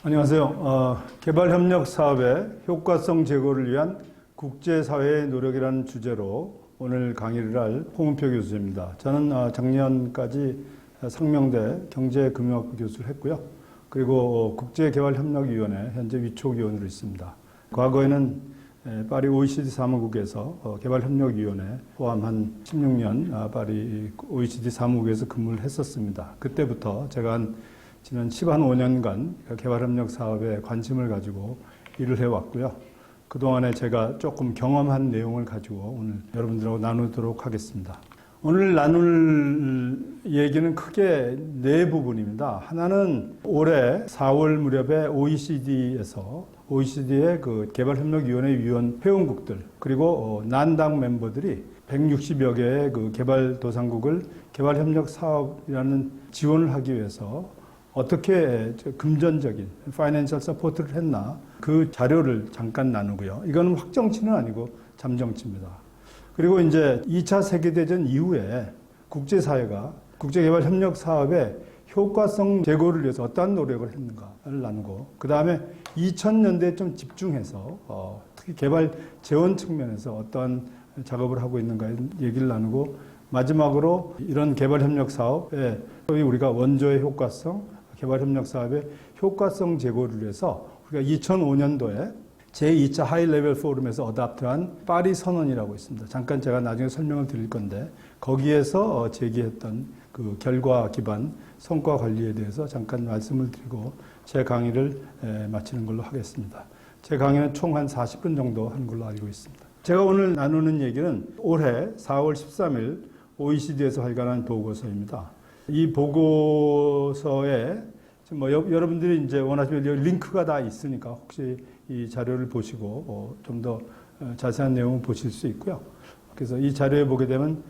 안녕하세요. 개발협력 사업의 효과성 제고를 위한 국제사회의 노력이라는 주제로 오늘 강의를 할 홍은표 교수입니다. 저는 작년까지 상명대 경제금융학부 교수를 했고요. 그리고 국제개발협력위원회 현재 위촉위원으로 있습니다. 과거에는 파리 OECD 사무국에서 개발협력위원회 포함한 16년 파리 OECD 사무국에서 근무를 했었습니다. 그때부터 제가 지난 15년간 개발협력 사업에 관심을 가지고 일을 해왔고요. 그동안에 제가 조금 경험한 내용을 가지고 오늘 여러분들하고 나누도록 하겠습니다. 오늘 나눌 얘기는 크게 네 부분입니다. 하나는 올해 4월 무렵에 OECD의 그 개발협력위원회 위원 회원국들 그리고 난당 멤버들이 160여 개의 그 개발도상국을 개발협력 사업이라는 지원을 하기 위해서 어떻게 금전적인 파이낸셜 서포트를 했나 그 자료를 잠깐 나누고요. 이거는 확정치는 아니고 잠정치입니다. 그리고 이제 2차 세계대전 이후에 국제사회가 국제개발협력 사업의 효과성 제고를 위해서 어떠한 노력을 했는가를 나누고 그 다음에 2000년대에 좀 집중해서 특히 개발 재원 측면에서 어떠한 작업을 하고 있는가 얘기를 나누고 마지막으로 이런 개발협력 사업에 소위 우리가 원조의 효과성 개발협력 사업의 효과성 제고를 위해서 우리가 2005년도에 제2차 하이레벨 포럼에서 어답트한 파리 선언이라고 있습니다. 잠깐 제가 나중에 설명을 드릴 건데 거기에서 제기했던 그 결과 기반 성과 관리에 대해서 잠깐 말씀을 드리고 제 강의를 마치는 걸로 하겠습니다. 제 강의는 총 한 40분 정도 하는 걸로 알고 있습니다. 제가 오늘 나누는 얘기는 올해 4월 13일 OECD에서 발간한 보고서입니다. 이 보고서에 여러분들이 이제 원하시면 링크가 다 있으니까 혹시 이 자료를 보시고 좀 더 자세한 내용을 보실 수 있고요. 그래서 이 자료에 보게 되면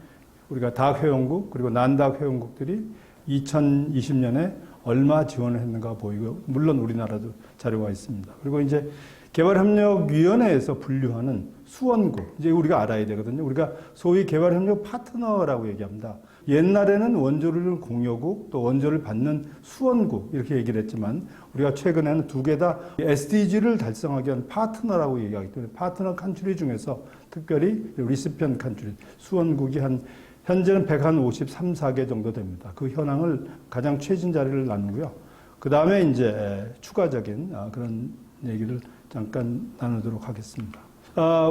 우리가 닥 회원국 그리고 난닥 회원국들이 2020년에 얼마 지원을 했는가 보이고 물론 우리나라도 자료가 있습니다. 그리고 이제 개발협력위원회에서 분류하는 수원국 이제 우리가 알아야 되거든요. 우리가 소위 개발협력 파트너라고 얘기합니다. 옛날에는 원조를 공여국 또 원조를 받는 수원국 이렇게 얘기를 했지만 우리가 최근에는 두 개 다 SDG를 달성하기 위한 파트너라고 얘기하기 때문에 파트너 칸츄리 중에서 특별히 리시피언트 칸츄리 수원국이 현재는 153, 4개 정도 됩니다. 그 현황을 가장 최신 자료를 나누고요. 그 다음에 이제 추가적인 그런 얘기를 잠깐 나누도록 하겠습니다.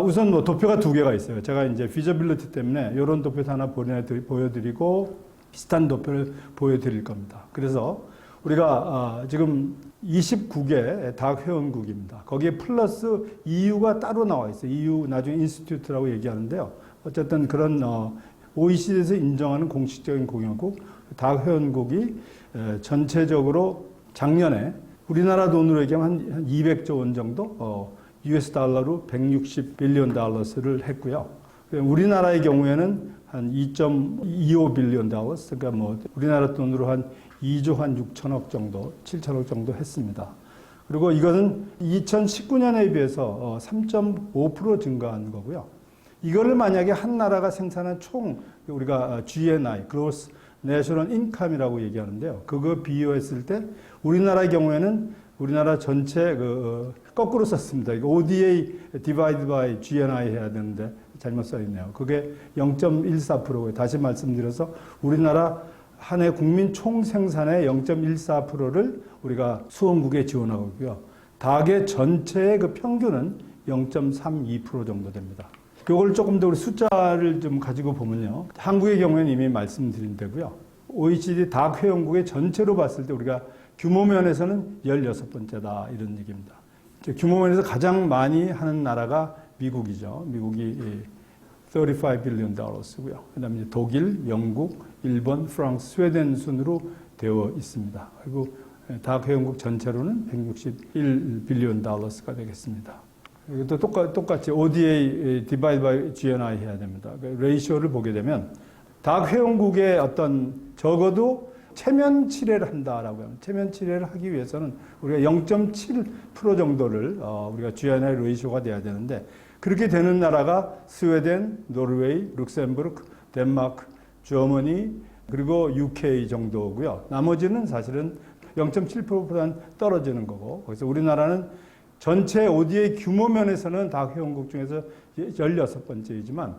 우선 도표가 두 개가 있어요. 제가 이제 피저빌리티 때문에 이런 도표도 하나 보여드리고 비슷한 도표를 보여드릴 겁니다. 그래서 우리가 지금 29개 닥 회원국입니다. 거기에 플러스 EU가 따로 나와 있어요. EU 나중에 인스티튜트라고 얘기하는데요. 어쨌든 그런 OECD에서 인정하는 공식적인 공여국 닥 회원국이 전체적으로 작년에 우리나라 돈으로 얘기하면 한 200조 원 정도 US 달러로 160 빌리언 달러스를 했고요. 우리나라의 경우에는 한 2.25 빌리언 달러스, 그러니까 우리나라 돈으로 한 2조 한 6천억 정도, 7천억 정도 했습니다. 그리고 이거는 2019년에 비해서 3.5% 증가한 거고요. 이거를 만약에 한 나라가 생산한 총 우리가 GNI, Gross National Income이라고 얘기하는데요. 그거 비교했을 때 우리나라의 경우에는 우리나라 전체 거꾸로 썼습니다. 이거 ODA divided by GNI 해야 되는데 잘못 써있네요. 그게 0.14%고요. 다시 말씀드려서 우리나라 한 해 국민 총 생산의 0.14%를 우리가 수원국에 지원하고 있고요. 닥의 전체의 그 평균은 0.32% 정도 됩니다. 이걸 조금 더 우리 숫자를 좀 가지고 보면요. 한국의 경우에는 이미 말씀드린 대고요. OECD 닥 회원국의 전체로 봤을 때 우리가 규모 면에서는 16번째다 이런 얘기입니다. 규모 면에서 가장 많이 하는 나라가 미국이죠. 미국이 35 빌리언 달러스고요. 그다음에 독일, 영국, 일본, 프랑스, 스웨덴 순으로 되어 있습니다. 그리고 닥 회원국 전체로는 161 빌리언 달러스가 되겠습니다. 또 똑같이 ODA divided by GNI 해야 됩니다. 레이쇼를 보게 되면 닥 회원국의 어떤 적어도 체면 치레를 한다라고 하면 체면 치레를 하기 위해서는 우리가 0.7% 정도를 우리가 GNI 레이쇼가 돼야 되는데 그렇게 되는 나라가 스웨덴, 노르웨이, 룩셈부르크, 덴마크, 저머니 그리고 UK 정도고요. 나머지는 사실은 0.7%보다는 떨어지는 거고, 그래서 우리나라는 전체 ODA 규모 면에서는 다학 회원국 중에서 16번째이지만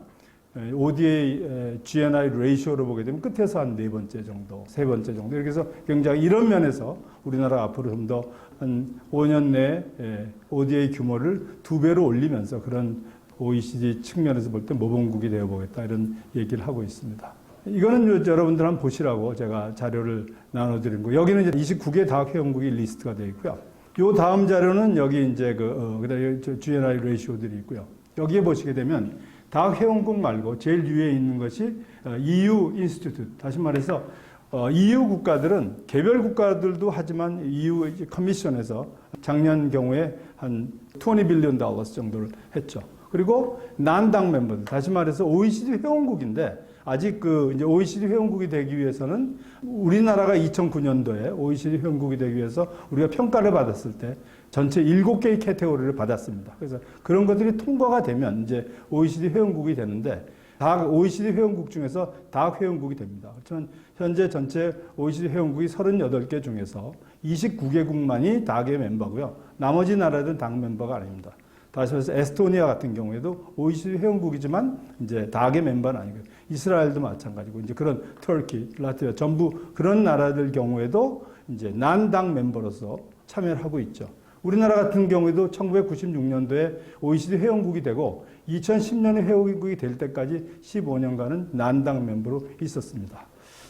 ODA GNI 레이쇼로 보게 되면 끝에서 한 4번째 정도, 3번째 정도. 이렇게 해서 굉장히 이런 면에서 우리나라가 앞으로 좀 더 한 5년 내에 ODA 규모를 2배로 올리면서 그런 OECD 측면에서 볼 때 모범국이 되어보겠다 이런 얘기를 하고 있습니다. 이거는 여러분들 한번 보시라고 제가 자료를 나눠드린 거. 여기는 이제 29개 다학 회원국이 리스트가 되어 있고요. 요 다음 자료는 여기 이제 그다음에 GNI 레이쇼들이 있고요. 여기에 보시게 되면 다학 회원국 말고 제일 위에 있는 것이 EU 인스티튜트. 다시 말해서 EU 국가들은 개별 국가들도 하지만 EU 커미션에서 작년 경우에 한 $20 빌리언 정도를 했죠. 그리고 난당 멤버들, 다시 말해서 OECD 회원국인데 아직 이제 OECD 회원국이 되기 위해서는 우리나라가 2009년도에 OECD 회원국이 되기 위해서 우리가 평가를 받았을 때 전체 7개의 캐테고리를 받았습니다. 그래서 그런 것들이 통과가 되면 이제 OECD 회원국이 되는데 다학 OECD 회원국 중에서 다학 회원국이 됩니다. 그렇지만 현재 전체 OECD 회원국이 38개 중에서 29개국만이 다학의 멤버고요. 나머지 나라들은 다학 멤버가 아닙니다. 다시 말해서 에스토니아 같은 경우에도 OECD 회원국이지만 이제 다학의 멤버는 아니고요. 이스라엘도 마찬가지고 이제 그런 터키, 라트비아 전부 그런 나라들 경우에도 이제 난당 멤버로서 참여를 하고 있죠. 우리나라 같은 경우에도 1996년도에 OECD 회원국이 되고 2010년에 회원국이 될 때까지 15년간은 난당 멤버로 있었습니다.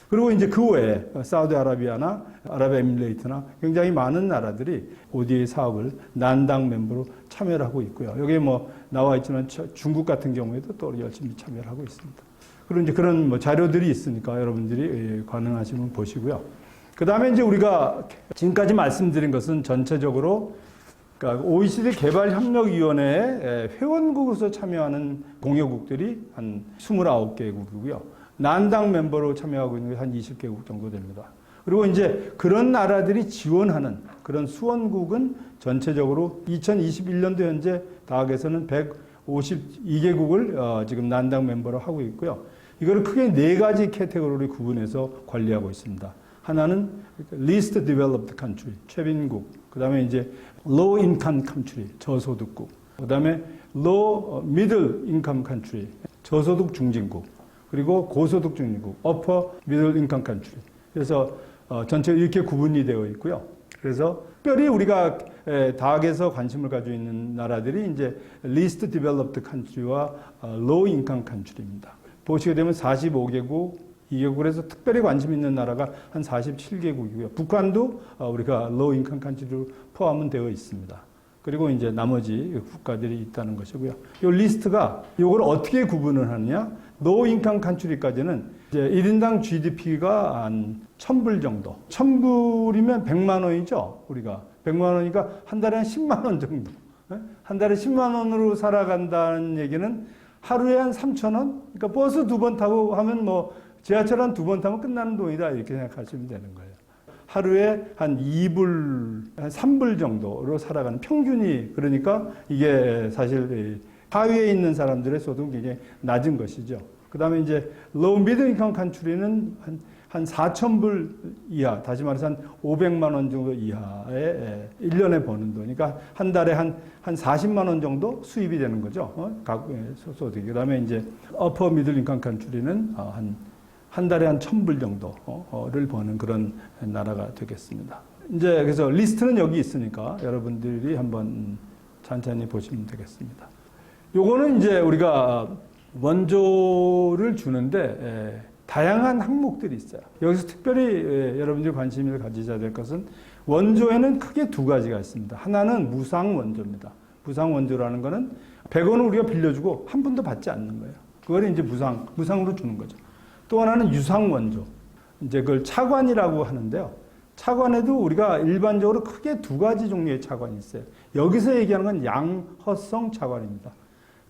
그리고 이제 그 외에 사우디아라비아나 아랍에미레이트나 굉장히 많은 나라들이 ODA 사업을 난당 멤버로 참여를 하고 있고요. 여기에 뭐 나와 있지만 중국 같은 경우에도 또 열심히 참여를 하고 있습니다. 그리고 이제 그런 뭐 자료들이 있으니까 여러분들이 가능하시면 보시고요. 그 다음에 이제 우리가 지금까지 말씀드린 것은 전체적으로 그러니까 OECD 개발협력위원회에 회원국으로서 참여하는 공여국들이 한 29개국이고요. 난당 멤버로 참여하고 있는 게 한 20개국 정도 됩니다. 그리고 이제 그런 나라들이 지원하는 그런 수원국은 전체적으로 2021년도 현재 다학에서는 152개국을 지금 난당 멤버로 하고 있고요. 이거를 크게 4가지 캐테고리로 구분해서 관리하고 있습니다. 하나는 Least Developed Country, 최빈국. 그 다음에 이제 Low Income Country, 저소득국. 그 다음에 Low Middle Income Country, 저소득 중진국. 그리고 고소득 중진국, Upper Middle Income Country. 그래서 전체 이렇게 구분이 되어 있고요. 그래서 특별히 우리가 다학에서 관심을 가지고 있는 나라들이 이제 Least Developed Country와 Low Income Country입니다. 보시게 되면 45개국, 2개국에서 특별히 관심 있는 나라가 한 47개국이고요. 북한도 우리가 Low Income Country로 포함은 되어 있습니다. 그리고 이제 나머지 국가들이 있다는 것이고요. 이 리스트가 이걸 어떻게 구분을 하느냐? Low Income Country까지는 이제 1인당 GDP가 한 1,000불 정도. 1,000불이면 100만 원이죠. 우리가 100만 원이니까 한 달에 한 10만 원 정도. 한 달에 10만 원으로 살아간다는 얘기는 하루에 한 3,000원? 그러니까 버스 2번 타고 하면 뭐 지하철 한 2번 타면 끝나는 돈이다 이렇게 생각하시면 되는 거예요. 하루에 한 2불, 한 3불 정도로 살아가는 평균이 그러니까 이게 사실 하위에 있는 사람들의 소득은 굉장히 낮은 것이죠. 그 다음에 이제 low middle income country는 한 4,000불 이하, 다시 말해서 한 500만 원 정도 이하에 1년에 버는 돈. 그러니까 한 달에 한 40만 원 정도 수입이 되는 거죠. 각 소득이. 그 다음에 이제 upper middle income country는 한 달에 한 1,000불 정도를 버는 그런 나라가 되겠습니다. 이제 그래서 리스트는 여기 있으니까 여러분들이 한번 천천히 보시면 되겠습니다. 요거는 이제 우리가 원조를 주는데 다양한 항목들이 있어요. 여기서 특별히 여러분들이 관심을 가지셔야 될 것은 원조에는 크게 2가지가 있습니다. 하나는 무상 원조입니다. 무상 원조라는 거는 100원을 우리가 빌려주고 한 푼도 받지 않는 거예요. 그걸 이제 무상으로 주는 거죠. 또 하나는 유상 원조. 이제 그걸 차관이라고 하는데요. 차관에도 우리가 일반적으로 크게 2가지 종류의 차관이 있어요. 여기서 얘기하는 건 양허성 차관입니다.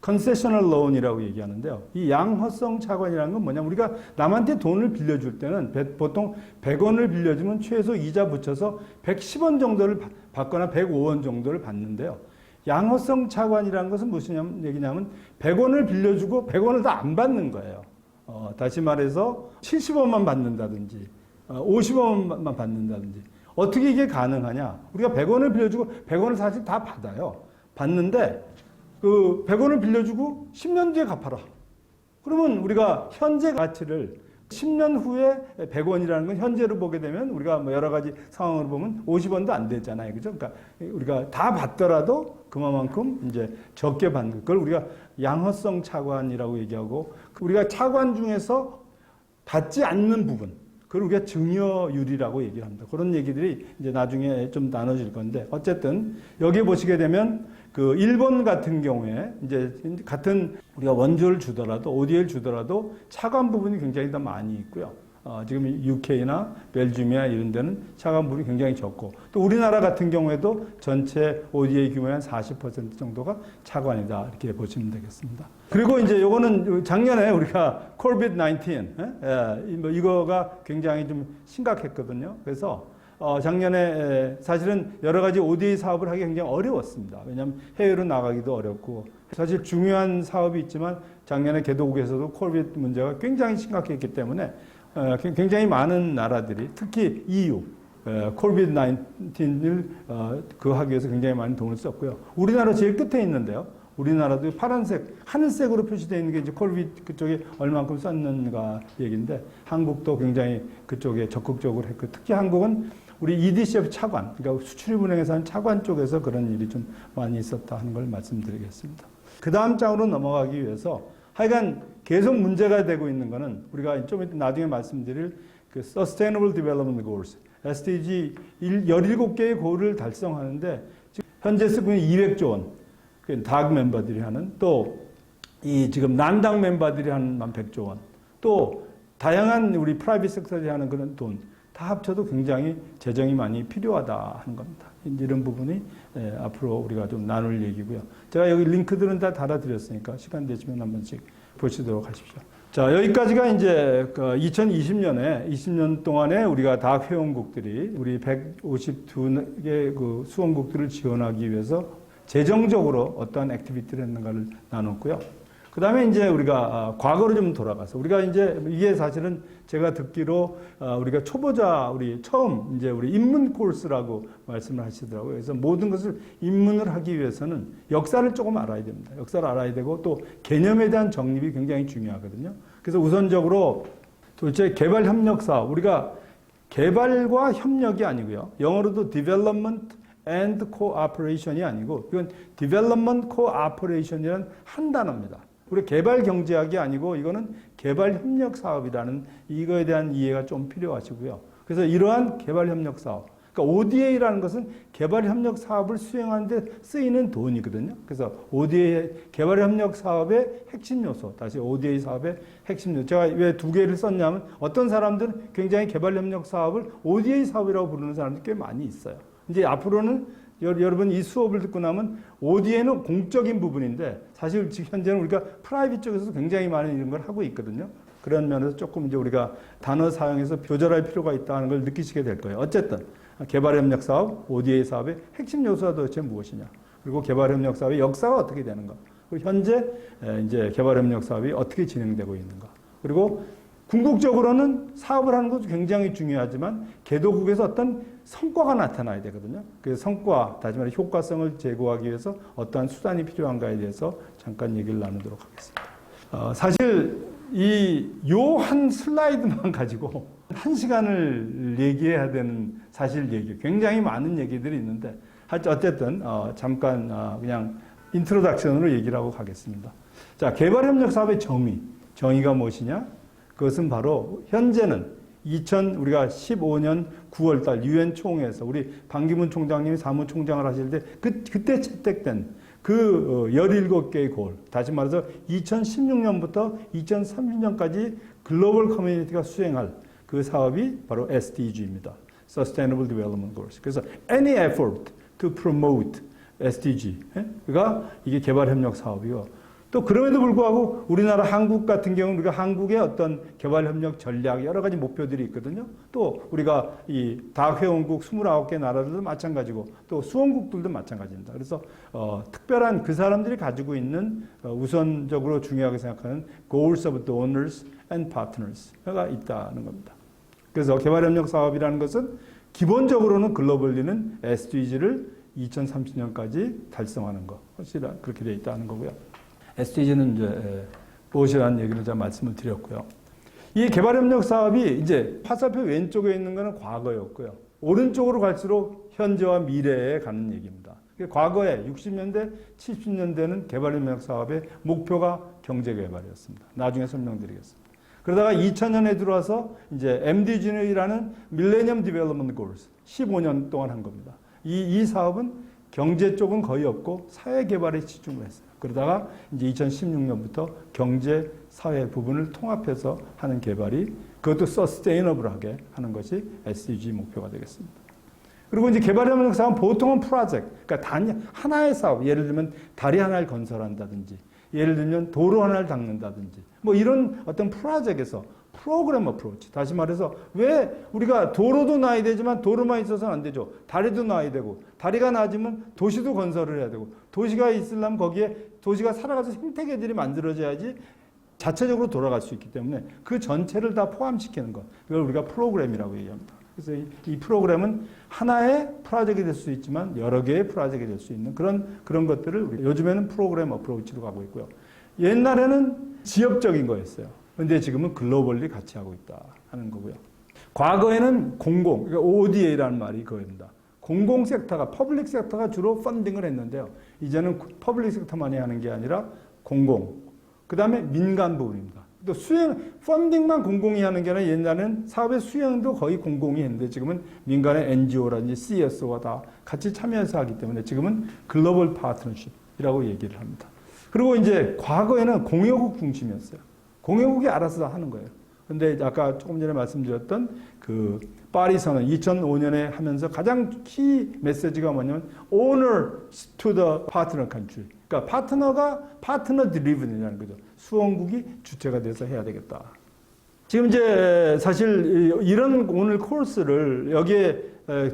컨세셔널 론이라고 얘기하는데요. 이 양허성 차관이라는 건 뭐냐면 우리가 남한테 돈을 빌려줄 때는 보통 100원을 빌려주면 최소 이자 붙여서 110원 정도를 받거나 105원 정도를 받는데요. 양허성 차관이라는 것은 무슨 얘기냐면 100원을 빌려주고 100원을 다 안 받는 거예요. 다시 말해서 70원만 받는다든지 50원만 받는다든지 어떻게 이게 가능하냐? 우리가 100원을 빌려주고 100원을 사실 다 받아요. 받는데 그 100원을 빌려주고 10년 뒤에 갚아라. 그러면 우리가 현재 가치를 10년 후에 100원이라는 건 현재로 보게 되면 우리가 뭐 여러 가지 상황으로 보면 50원도 안 되잖아요. 그죠? 그러니까 우리가 다 받더라도 그만큼 이제 적게 받는 걸 우리가 양허성 차관이라고 얘기하고 우리가 차관 중에서 받지 않는 부분 그걸 우리가 증여율이라고 얘기를 합니다. 그런 얘기들이 이제 나중에 좀 나눠질 건데 어쨌든 여기 보시게 되면 그 일본 같은 경우에 이제 같은 우리가 원조를 주더라도 ODA를 주더라도 차관 부분이 굉장히 더 많이 있고요. 지금 UK나 벨기움이나 이런 데는 차관 부분이 굉장히 적고 또 우리나라 같은 경우에도 전체 ODA 규모의 한 40% 정도가 차관이다 이렇게 보시면 되겠습니다. 그리고 이제 요거는 작년에 우리가 COVID-19 이거가 굉장히 좀 심각했거든요. 그래서 작년에 사실은 여러 가지 ODA 사업을 하기 굉장히 어려웠습니다. 왜냐하면 해외로 나가기도 어렵고 사실 중요한 사업이 있지만 작년에 개도국에서도 코비드 문제가 굉장히 심각했기 때문에 굉장히 많은 나라들이 특히 EU 코비드 19을 하기 위해서 굉장히 많은 돈을 썼고요. 우리나라 제일 끝에 있는데요. 우리나라도 파란색, 하늘색으로 표시되어 있는 게 이제 코비드 그쪽에 얼만큼 썼는가 얘기인데 한국도 굉장히 그쪽에 적극적으로 했고 특히 한국은 우리 EDCF 차관, 그러니까 수출입은행에서 한 차관 쪽에서 그런 일이 좀 많이 있었다 하는 걸 말씀드리겠습니다. 그 다음 장으로 넘어가기 위해서 하여간 계속 문제가 되고 있는 거는 우리가 좀 이따 나중에 말씀드릴 그 Sustainable Development Goals, SDG 17개의 고를 달성하는데 지금 현재 쓰고 있는 200조 원, 당 멤버들이 하는 또 이 지금 난당 멤버들이 하는 100조 원, 또 다양한 우리 프라이빗 섹터들이 하는 그런 돈 다 합쳐도 굉장히 재정이 많이 필요하다 하는 겁니다. 이런 부분이 앞으로 우리가 좀 나눌 얘기고요. 제가 여기 링크들은 다 달아드렸으니까 시간 되시면 한 번씩 보시도록 하십시오. 자, 여기까지가 이제 2020년에 20년 동안에 우리가 다 회원국들이 우리 152개 그 수원국들을 지원하기 위해서 재정적으로 어떠한 액티비티를 했는가를 나눴고요. 그 다음에 이제 우리가 과거로 좀 돌아가서 우리가 이제 이게 사실은 제가 듣기로 우리가 초보자 우리 처음 이제 우리 입문 코र्스라고 말씀을 하시더라고요. 그래서 모든 것을 입문을 하기 위해서는 역사를 조금 알아야 됩니다. 역사를 알아야 되고 또 개념에 대한 정립이 굉장히 중요하거든요. 그래서 우선적으로 도대체 개발 협력 사업 우리가 개발과 협력이 아니고요. 영어로도 development and cooperation이 아니고 이건 development cooperation이라는 한 단어입니다. 우리 개발 경제학이 아니고 이거는 개발 협력 사업이라는 이거에 대한 이해가 좀 필요하시고요. 그래서 이러한 개발 협력 사업, 그러니까 ODA라는 것은 개발 협력 사업을 수행하는 데 쓰이는 돈이거든요. 그래서 ODA 개발 협력 사업의 핵심 요소, 다시 ODA 사업의 핵심 요소. 제가 왜 두 개를 썼냐면 어떤 사람들은 굉장히 개발 협력 사업을 ODA 사업이라고 부르는 사람들이 꽤 많이 있어요. 이제 앞으로는 여러분 이 수업을 듣고 나면 ODA는 공적인 부분인데 사실 지금 현재는 우리가 프라이빗 쪽에서 굉장히 많은 이런 걸 하고 있거든요. 그런 면에서 조금 이제 우리가 단어 사용에서 조절할 필요가 있다는 걸 느끼시게 될 거예요. 어쨌든 개발협력 사업, ODA 사업의 핵심 요소가 도대체 무엇이냐? 그리고 개발협력 사업의 역사가 어떻게 되는가? 그리고 현재 이제 개발협력 사업이 어떻게 진행되고 있는가? 그리고 궁극적으로는 사업을 하는 것도 굉장히 중요하지만 개도국에서 어떤 성과가 나타나야 되거든요. 그 성과, 다시 말해 효과성을 제고하기 위해서 어떠한 수단이 필요한가에 대해서 잠깐 얘기를 나누도록 하겠습니다. 사실 요 한 슬라이드만 가지고 한 시간을 얘기해야 되는 사실 얘기, 굉장히 많은 얘기들이 있는데 어쨌든 잠깐 그냥 인트로덕션으로 얘기를 하고 가겠습니다. 자, 개발협력 사업의 정의가 무엇이냐? 그것은 바로 현재는 우리가 15년 9월달 유엔 총회에서 우리 반기문 총장님이 사무총장을 하실 때 그때 채택된 그 17개의 골, 다시 말해서 2016년부터 2030년까지 글로벌 커뮤니티가 수행할 그 사업이 바로 SDG입니다. Sustainable Development Goals. 그래서 any effort to promote SDG가 이게 개발협력 사업이고 또 그럼에도 불구하고 우리나라 한국 같은 경우는 우리가 한국의 어떤 개발협력 전략 여러 가지 목표들이 있거든요. 또 우리가 이 다회원국 29개 나라들도 마찬가지고 또 수원국들도 마찬가지입니다. 그래서 특별한 그 사람들이 가지고 있는 우선적으로 중요하게 생각하는 goals of donors and partners가 있다는 겁니다. 그래서 개발협력 사업이라는 것은 기본적으로는 글로벌리는 SDG를 2030년까지 달성하는 것. 확실히 그렇게 되어 있다는 거고요. SDG는 이제 무엇이라는 얘기를 제가 말씀을 드렸고요. 이 개발협력 사업이 이제 화살표 왼쪽에 있는 것은 과거였고요. 오른쪽으로 갈수록 현재와 미래에 가는 얘기입니다. 과거에 60년대, 70년대는 개발협력 사업의 목표가 경제개발이었습니다. 나중에 설명드리겠습니다. 그러다가 2000년에 들어와서 이제 MDG라는 Millennium Development Goals 15년 동안 한 겁니다. 이 사업은 경제 쪽은 거의 없고 사회 개발에 집중을 했어요. 그러다가 이제 2016년부터 경제, 사회 부분을 통합해서 하는 개발이 그것도 서스테이너블하게 하는 것이 SDG 목표가 되겠습니다. 그리고 이제 개발협력 사업은 보통은 프로젝트, 그러니까 하나의 사업, 예를 들면 다리 하나를 건설한다든지, 예를 들면 도로 하나를 닦는다든지, 뭐 이런 어떤 프로젝트에서 프로그램 어프로치. 다시 말해서 왜 우리가 도로도 놔야 되지만 도로만 있어서는 안 되죠. 다리도 놔야 되고, 다리가 낮으면 도시도 건설을 해야 되고, 도시가 있으려면 거기에 도시가 살아가서 생태계들이 만들어져야지 자체적으로 돌아갈 수 있기 때문에 그 전체를 다 포함시키는 것. 이걸 우리가 프로그램이라고 얘기합니다. 그래서 이 프로그램은 하나의 프로젝트가 될 수 있지만 여러 개의 프로젝트가 될 수 있는 그런 것들을 우리 요즘에는 프로그램 어프로치로 가고 있고요. 옛날에는 지역적인 거였어요. 근데 지금은 글로벌리 같이 하고 있다 하는 거고요. 과거에는 그러니까 ODA라는 말이 그겁니다. 공공 섹터가, 퍼블릭 섹터가 주로 펀딩을 했는데요. 이제는 퍼블릭 섹터만이 하는 게 아니라 공공, 그 다음에 민간 부분입니다. 또 펀딩만 공공이 하는 게 아니라 옛날에는 사업의 수행도 거의 공공이 했는데 지금은 민간의 NGO라든지 CSO가 다 같이 참여해서 하기 때문에 지금은 글로벌 파트너십이라고 얘기를 합니다. 그리고 이제 과거에는 공여국 중심이었어요. 공여국이 알아서 하는 거예요. 근데 아까 조금 전에 말씀드렸던 그 파리 선언 2005년에 하면서 가장 키 메시지가 뭐냐면 Owner to the partner country. 그러니까 파트너가 파트너 드리븐이라는 거죠. 수원국이 주체가 돼서 해야 되겠다. 지금 이제 사실 이런 오늘 코र्스를 여기에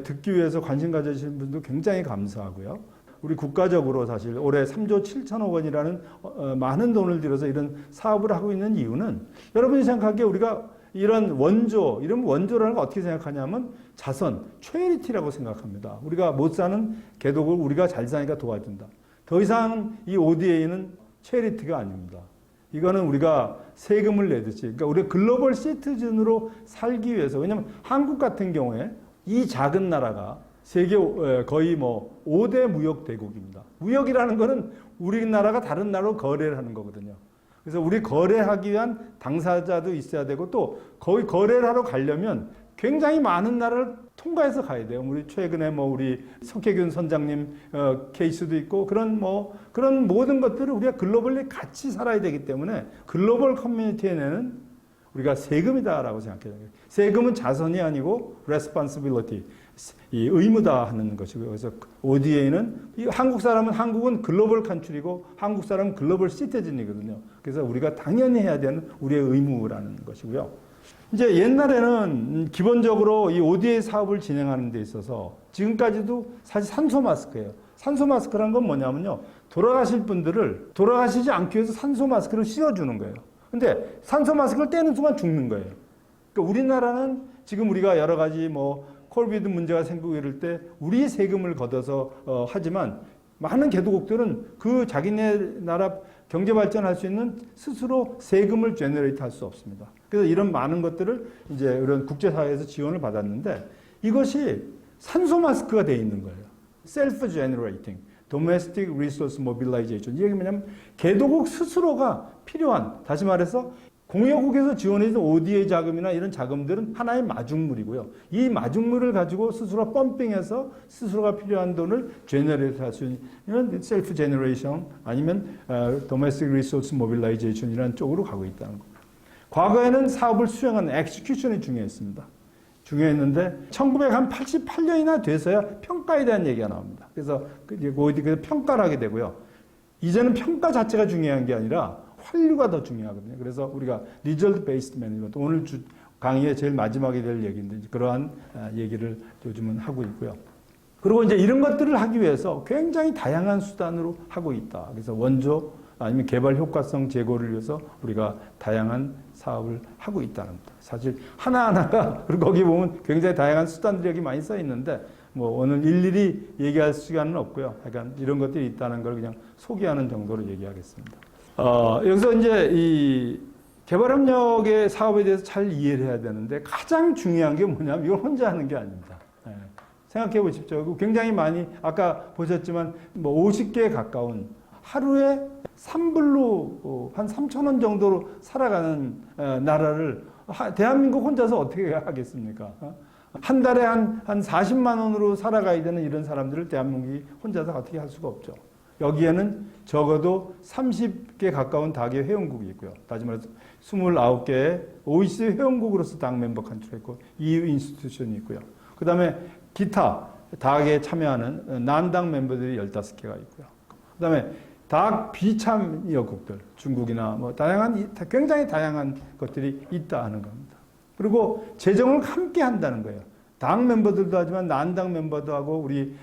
듣기 위해서 관심 가져주신 분도 굉장히 감사하고요. 우리 국가적으로 사실 올해 3조 7천억 원이라는 많은 돈을 들여서 이런 사업을 하고 있는 이유는 여러분이 생각하기에 우리가 이런 이런 원조라는 걸 어떻게 생각하냐면 자선, 최리티라고 생각합니다. 우리가 못 사는 개독을 우리가 잘 사니까 도와준다. 더 이상 이 ODA는 최리티가 아닙니다. 이거는 우리가 세금을 내듯이, 그러니까 우리가 글로벌 시티즌으로 살기 위해서, 왜냐하면 한국 같은 경우에 이 작은 나라가 세계 거의 뭐 5대 무역 대국입니다. 무역이라는 거는 우리나라가 다른 나라로 거래를 하는 거거든요. 그래서 우리 거래하기 위한 당사자도 있어야 되고 또 거의 거래를 하러 가려면 굉장히 많은 나라를 통과해서 가야 돼요. 우리 최근에 뭐 우리 석혜균 선장님 케이스도 있고 그런 모든 것들을 우리가 글로벌리 같이 살아야 되기 때문에 글로벌 커뮤니티에는 우리가 세금이다라고 생각해요. 세금은 자선이 아니고 responsibility, 이 의무다 하는 것이고요. 그래서 ODA는 한국은 글로벌 컨트리고 한국 사람은 글로벌 시티즌이거든요. 그래서 우리가 당연히 해야 되는 우리의 의무라는 것이고요. 이제 옛날에는 기본적으로 이 ODA 사업을 진행하는 데 있어서 지금까지도 사실 산소 마스크예요. 산소 마스크라는 건 뭐냐면요. 돌아가실 분들을 돌아가시지 않기 위해서 산소 마스크를 씌워주는 거예요. 근데 산소 마스크를 떼는 순간 죽는 거예요. 그러니까 우리나라는 지금 우리가 여러 가지 코비드 문제가 생기고 이럴 때 우리 세금을 걷어서 하지만 많은 개도국들은 그 자기네 나라 경제 발전할 수 있는 스스로 세금을 제너레이트 할 수 없습니다. 그래서 이런 많은 것들을 이제 이런 국제사회에서 지원을 받았는데 이것이 산소 마스크가 되어 있는 거예요. 셀프 제너레이팅, domestic resource mobilization. 이게 뭐냐면 개도국 스스로가 필요한, 다시 말해서 공여국에서 지원해준 ODA 자금이나 이런 자금들은 하나의 마중물이고요. 이 마중물을 가지고 스스로 펌핑해서 스스로가 필요한 돈을 제너레이트 할 수 있는 셀프 제너레이션 아니면 domestic resource mobilization이라는 쪽으로 가고 있다는 겁니다. 과거에는 사업을 수행하는 execution이 중요했습니다. 중요했는데 1988년이나 돼서야 평가에 대한 얘기가 나옵니다. 그래서 평가를 하게 되고요. 이제는 평가 자체가 중요한 게 아니라 환류가 더 중요하거든요. 그래서 우리가 result based management, 오늘 강의의 제일 마지막에 될 얘기인데 그러한 얘기를 요즘은 하고 있고요. 그리고 이제 이런 것들을 하기 위해서 굉장히 다양한 수단으로 하고 있다. 그래서 원조, 아니면 개발 효과성 제고를 위해서 우리가 다양한 사업을 하고 있다는 겁니다. 사실 하나하나가 거기 보면 굉장히 다양한 수단들이 여기 많이 써 있는데 뭐 오늘 일일이 얘기할 시간은 없고요. 약간 이런 것들이 있다는 걸 그냥 소개하는 정도로 얘기하겠습니다. 여기서 이제 이 개발협력의 사업에 대해서 잘 이해를 해야 되는데 가장 중요한 게 뭐냐면 이걸 혼자 하는 게 아닙니다. 생각해 보십시오. 굉장히 많이 아까 보셨지만 뭐 50개에 가까운 하루에 3불로 한 3,000원 정도로 살아가는 나라를 대한민국 혼자서 어떻게 하겠습니까? 한 달에 한 40만 원으로 살아가야 되는 이런 사람들을 대한민국이 혼자서 어떻게 할 수가 없죠. 여기에는 적어도 30개 가까운 다개 회원국이 있고요. 다시 말해서 29개의 OECD 회원국으로서 당 멤버 컨트리 있고 EU 인스티튜션이 있고요. 그 다음에 기타 다학에 참여하는 난당 멤버들이 15개가 있고요. 그 다음에 다학 비참여국들, 중국이나 뭐 굉장히 다양한 것들이 있다 하는 겁니다. 그리고 재정을 함께 한다는 거예요. 당 멤버들도 하지만 난당 멤버도 하고 우리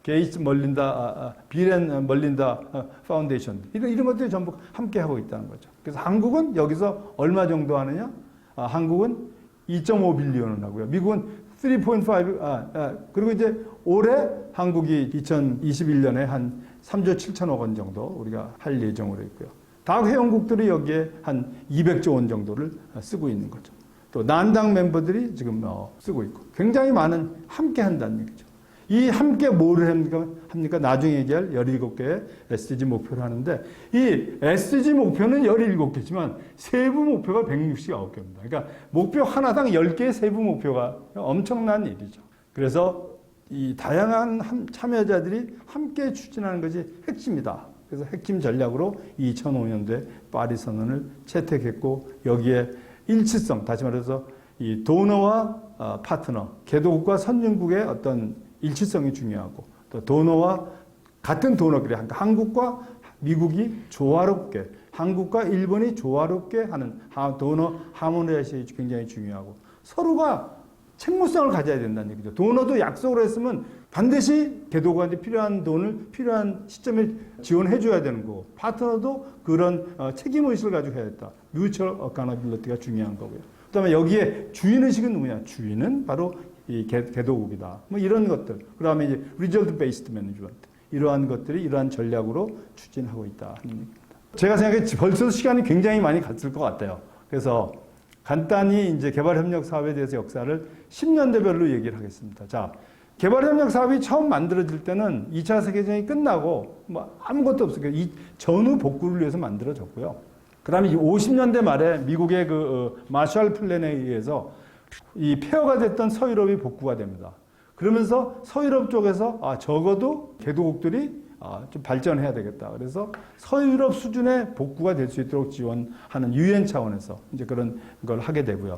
게이츠 멀린다, 비렌 멀린다 파운데이션 이런 것들이 전부 함께 하고 있다는 거죠. 그래서 한국은 여기서 얼마 정도 하느냐? 한국은 2.5 빌리언을 하고요. 미국은 3.5 그리고 이제 올해 한국이 2021년에 한 3조 7천억 원 정도 우리가 할 예정으로 있고요. 다 회원국들이 여기에 한 200조 원 정도를 쓰고 있는 거죠. 또 난당 멤버들이 지금 쓰고 있고 굉장히 많은 함께 한다는 얘기죠. 이 함께 뭐를 합니까? 나중에 얘기할 17개의 SDG 목표를 하는데 이 SDG 목표는 17개지만 세부 목표가 169개입니다. 그러니까 목표 하나당 10개의 세부 목표가 엄청난 일이죠. 그래서 이 다양한 참여자들이 함께 추진하는 것이 핵심이다. 그래서 핵심 전략으로 2005년도에 파리 선언을 채택했고 여기에 일치성, 다시 말해서 이 도너와 파트너, 개도국과 선진국의 어떤 일치성이 중요하고 또 도너와 같은 도너끼리 한국과 미국이 조화롭게 한국과 일본이 조화롭게 하는 도너 하모니제이션이 굉장히 중요하고 서로가 책무성을 가져야 된다는 얘기죠. 도너도 약속을 했으면 반드시 개도국한테 필요한 돈을 필요한 시점에 지원해 줘야 되는 거고 파트너도 그런 책임의식을 가지고 해야겠다. 뮤추얼 어카너빌리티가 중요한 거고요. 그다음에 여기에 주인의식은 누구냐? 주인은 바로 이 개도국이다. 뭐 이런 것들. 그 다음에 이제 result based management. 이러한 것들이 이러한 전략으로 추진하고 있다 하는 얘기입니다. 제가 생각해 벌써 시간이 굉장히 많이 갔을 것 같아요. 그래서 간단히 이제 개발협력 사업에 대해서 역사를 10년대별로 얘기를 하겠습니다. 자, 개발협력 사업이 처음 만들어질 때는 2차 세계대전이 끝나고 뭐 아무것도 없어요. 이 전후 복구를 위해서 만들어졌고요. 그 다음에 50년대 말에 미국의 그 마샬 플랜에 의해서 이 폐허가 됐던 서유럽이 복구가 됩니다. 그러면서 서유럽 쪽에서 적어도 개도국들이 좀 발전해야 되겠다. 그래서 서유럽 수준의 복구가 될 수 있도록 지원하는 유엔 차원에서 이제 그런 걸 하게 되고요.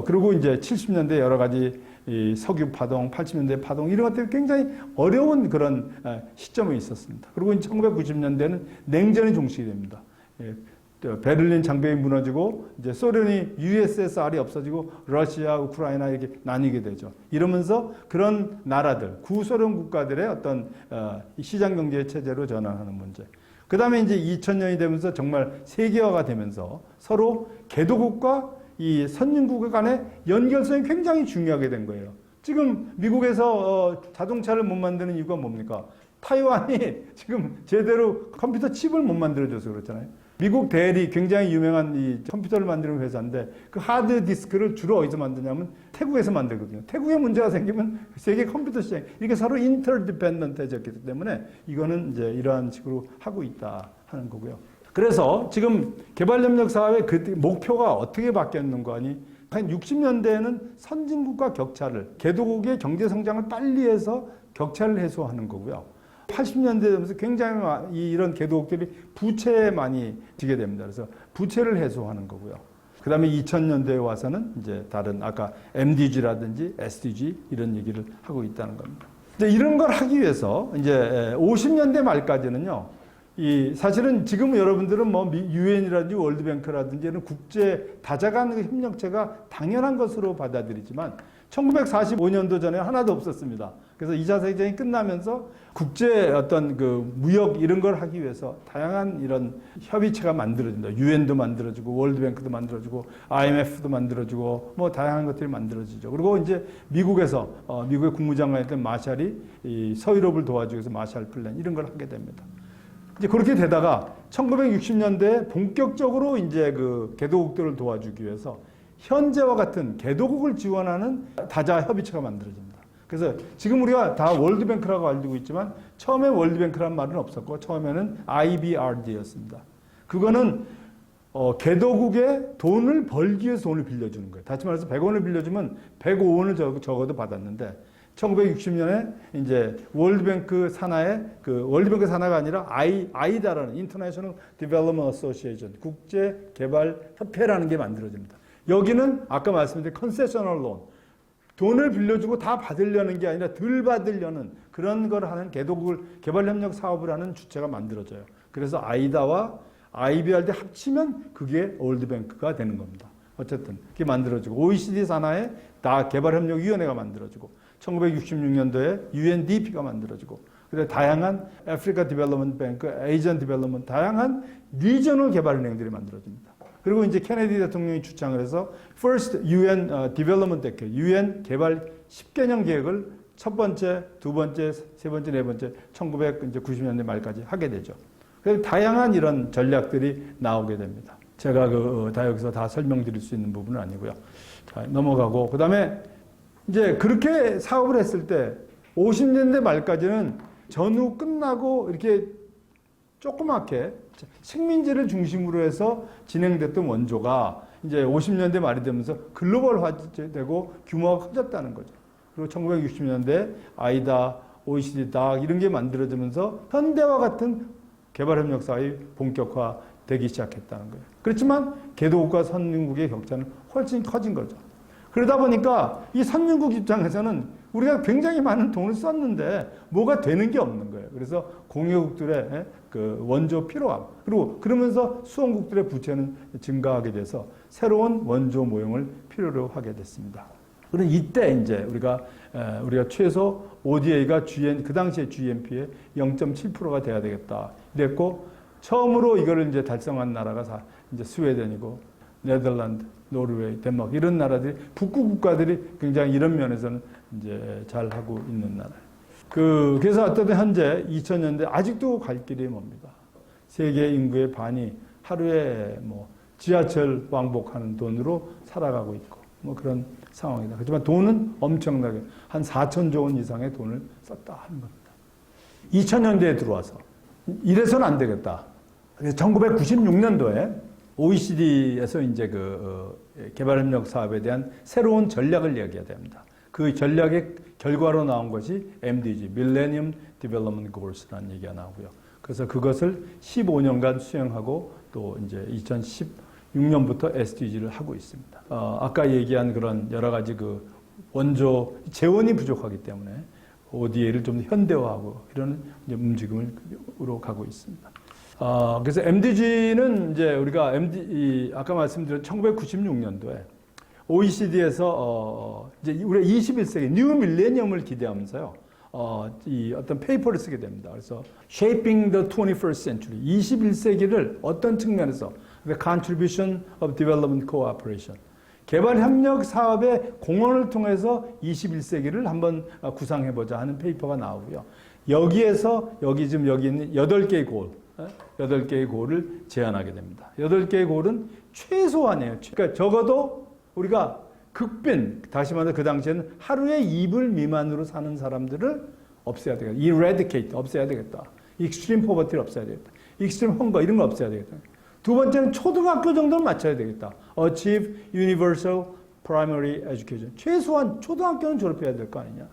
그리고 이제 70년대 여러 가지 이 석유 파동, 80년대 파동 이런 것들이 굉장히 어려운 그런 시점이 있었습니다. 그리고 1990년대는 냉전이 종식이 됩니다. 베를린 장벽이 무너지고 이제 소련이 USSR이 없어지고 러시아, 우크라이나 이렇게 나뉘게 되죠. 이러면서 그런 나라들, 구소련 국가들의 어떤 시장 경제 체제로 전환하는 문제. 그 다음에 이제 2000년이 되면서 정말 세계화가 되면서 서로 개도국과 이 선진국 간의 연결성이 굉장히 중요하게 된 거예요. 지금 미국에서 자동차를 못 만드는 이유가 뭡니까? 타이완이 지금 제대로 컴퓨터 칩을 못 만들어줘서 그렇잖아요. 미국 대리 굉장히 유명한 이 컴퓨터를 만드는 회사인데 그 하드 디스크를 주로 어디서 만드냐면 태국에서 만들거든요. 태국에 문제가 생기면 세계 컴퓨터 시장 이게 서로 인터디펜던트해졌기 때문에 이거는 이제 이러한 식으로 하고 있다 하는 거고요. 그래서 지금 개발협력 사업의 그 목표가 어떻게 바뀌었는가 하니 한 60년대에는 선진국과 격차를 개도국의 경제 성장을 빨리 해서 격차를 해소하는 거고요. 80년대 되면서 굉장히 이런 개도국들이 부채에 많이 지게 됩니다. 그래서 부채를 해소하는 거고요. 그 다음에 2000년대에 와서는 이제 다른 아까 MDG라든지 SDG 이런 얘기를 하고 있다는 겁니다. 이제 이런 걸 하기 위해서 이제 50년대 말까지는요. 사실은 지금 여러분들은 뭐 유엔이라든지 월드뱅크라든지 이런 국제 다자간 협력체가 당연한 것으로 받아들이지만 1945년도 전에 하나도 없었습니다. 그래서 2차 세계대전이 끝나면서 국제 어떤 그 무역 이런 걸 하기 위해서 다양한 이런 협의체가 만들어진다. 유엔도 만들어지고 월드뱅크도 만들어지고 IMF도 만들어지고 뭐 다양한 것들이 만들어지죠. 그리고 이제 미국에서 미국의 국무장관이었던 마샬이 이 서유럽을 도와주기 위해서 마샬 플랜 이런 걸 하게 됩니다. 이제 그렇게 되다가 1960년대에 본격적으로 이제 그 개도국들을 도와주기 위해서 현재와 같은 개도국을 지원하는 다자 협의체가 만들어집니다. 그래서 지금 우리가 다 월드뱅크라고 알고 있지만 처음에 월드뱅크라는 말은 없었고 처음에는 IBRD였습니다. 그거는 개도국에 돈을 벌기 위해서 돈을 빌려주는 거예요. 다시 말해서 100원을 빌려주면 105원을 적어도 받았는데 1960년에 이제 월드뱅크 산하에 그 월드뱅크 산하가 아니라 아이다라는 International Development Association 국제 개발 협회라는 게 만들어집니다. 여기는 아까 말씀드린 컨세셔널 론 돈을 빌려주고 다 받으려는 게 아니라 덜 받으려는 그런 걸 하는 개도국을 개발협력 사업을 하는 주체가 만들어져요. 그래서 아이다와 IBRD 합치면 그게 월드뱅크가 되는 겁니다. 어쨌든 그게 만들어지고 OECD 산하에 다 개발협력위원회가 만들어지고 1966년도에 UNDP가 만들어지고 그래서 다양한 아프리카 디벨롭먼트 뱅크, 에이전 디벨롭먼트 다양한 리저널 개발은행들이 만들어집니다. 그리고 이제 케네디 대통령이 주창을 해서 First UN Development Act, UN 개발 10개년 계획을 첫 번째, 두 번째, 세 번째, 네 번째 1990년대 말까지 하게 되죠. 그래서 다양한 이런 전략들이 나오게 됩니다. 제가 다 여기서 다 설명드릴 수 있는 부분은 아니고요. 자, 넘어가고 그다음에 이제 그렇게 사업을 했을 때 50년대 말까지는 전후 끝나고 이렇게 조그맣게 식민지를 중심으로 해서 진행됐던 원조가 이제 50년대 말이 되면서 글로벌화되고 규모가 커졌다는 거죠. 그리고 1960년대 아이다, OECD, 닥 이런 게 만들어지면서 현대와 같은 개발협력 사업이 본격화되기 시작했다는 거예요. 그렇지만 개도국과 선진국의 격차는 훨씬 커진 거죠. 그러다 보니까 이 선진국 입장에서는 우리가 굉장히 많은 돈을 썼는데 뭐가 되는 게 없는 거예요. 그래서 공유국들의 그 원조 필요함 그리고 그러면서 수원국들의 부채는 증가하게 돼서 새로운 원조 모형을 필요로 하게 됐습니다. 그럼 이때 이제 우리가 최소 ODA가 그 당시에 GNP의 0.7%가 돼야 되겠다. 이랬고 처음으로 이거를 이제 달성한 나라가 이제 스웨덴이고 네덜란드, 노르웨이, 덴마크 이런 나라들이 북구 국가들이 굉장히 이런 면에서는 이제 잘 하고 있는 나라예요. 그래서 어쨌든 현재 2000년대 아직도 갈 길이 멉니다. 세계 인구의 반이 하루에 뭐 지하철 왕복하는 돈으로 살아가고 있고 뭐 그런 상황이다. 그렇지만 돈은 엄청나게 한 4천조 원 이상의 돈을 썼다 하는 겁니다. 2000년대에 들어와서 이래서는 안 되겠다. 그래서 1996년도에 OECD에서 이제 개발협력 사업에 대한 새로운 전략을 이야기해야 됩니다. 그 전략의 결과로 나온 것이 MDG, Millennium Development Goals라는 얘기가 나오고요. 그래서 그것을 15년간 수행하고 또 이제 2016년부터 SDG를 하고 있습니다. 아까 얘기한 그런 여러 가지 원조 재원이 부족하기 때문에 ODA를 좀 현대화하고 이런 이제 움직임으로 가고 있습니다. 그래서 MDG는 이제 우리가 아까 말씀드린 1996년도에 OECD에서 이제 우리가 21세기 뉴 밀레니엄을 기대하면서요. 이 어떤 페이퍼를 쓰게 됩니다. 그래서 Shaping the 21st Century 21세기를 어떤 측면에서 The Contribution of Development Cooperation 개발협력 사업의 공헌을 통해서 21세기를 한번 구상해보자 하는 페이퍼가 나오고요. 여기에서 여기 있는 8개의 골 8개의 골을 제안하게 됩니다. 8개의 골은 최소한이에요. 그러니까 적어도 우리가 극빈, 다시 말해서 그 당시에는 하루에 2불 미만으로 사는 사람들을 없애야 되겠다. eradicate, 없애야 되겠다. extreme poverty를 없애야 되겠다. extreme hunger, 이런 걸 없애야 되겠다. 두 번째는 초등학교 정도는 맞춰야 되겠다. achieve universal primary education. 최소한 초등학교는 졸업해야 될 거 아니냐.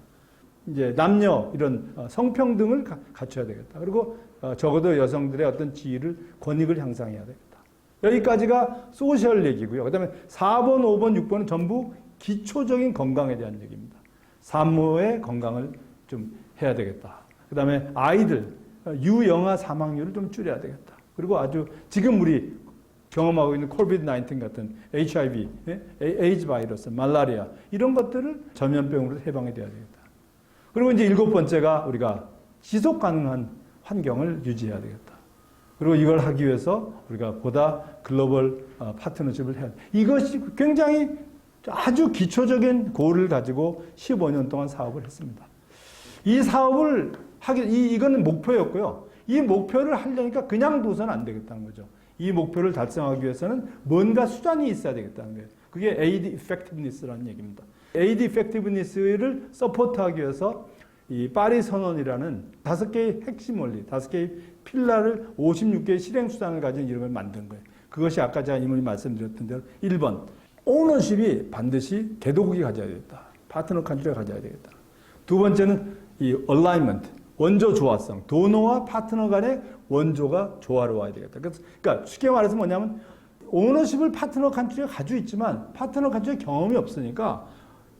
이제 남녀 이런 성평등을 갖춰야 되겠다. 그리고 적어도 여성들의 어떤 지위를 권익을 향상해야 되겠다. 여기까지가 소셜 얘기고요. 그다음에 4번, 5번, 6번은 전부 기초적인 건강에 대한 얘기입니다. 산모의 건강을 좀 해야 되겠다. 그다음에 아이들 유영아 사망률을 좀 줄여야 되겠다. 그리고 아주 지금 우리 경험하고 있는 코비드-19 같은 HIV, 에이즈 바이러스, 말라리아 이런 것들을 전염병으로 해방이 돼야 되겠다. 그리고 이제 7번째가 우리가 지속 가능한 환경을 유지해야 되겠다. 그리고 이걸 하기 위해서 우리가 보다 글로벌 파트너십을 해야 돼. 이것이 굉장히 아주 기초적인 고를 가지고 15년 동안 사업을 했습니다. 이 사업을 이거는 목표였고요. 이 목표를 하려니까 그냥 둬서는 안 되겠다는 거죠. 이 목표를 달성하기 위해서는 뭔가 수단이 있어야 되겠다는 거예요. 그게 aid effectiveness라는 얘기입니다. aid effectiveness를 서포트하기 위해서 이 파리 선언이라는 5개의 핵심 원리, 5개의 필라를 56개의 실행 수단을 가진 이런 걸 만든 거예요. 그것이 아까 제가 이미 말씀드렸던 대로 1번, 오너십이 반드시 개도국이 가져야 되겠다. 파트너 컨트리가 가져야 되겠다. 두 번째는 이 얼라이먼트, 원조 조화성, 도너와 파트너 간의 원조가 조화로워야 되겠다. 그러니까 쉽게 말해서 뭐냐면 오너십을 파트너 컨트리가 가지고 있지만 파트너 컨트리의 경험이 없으니까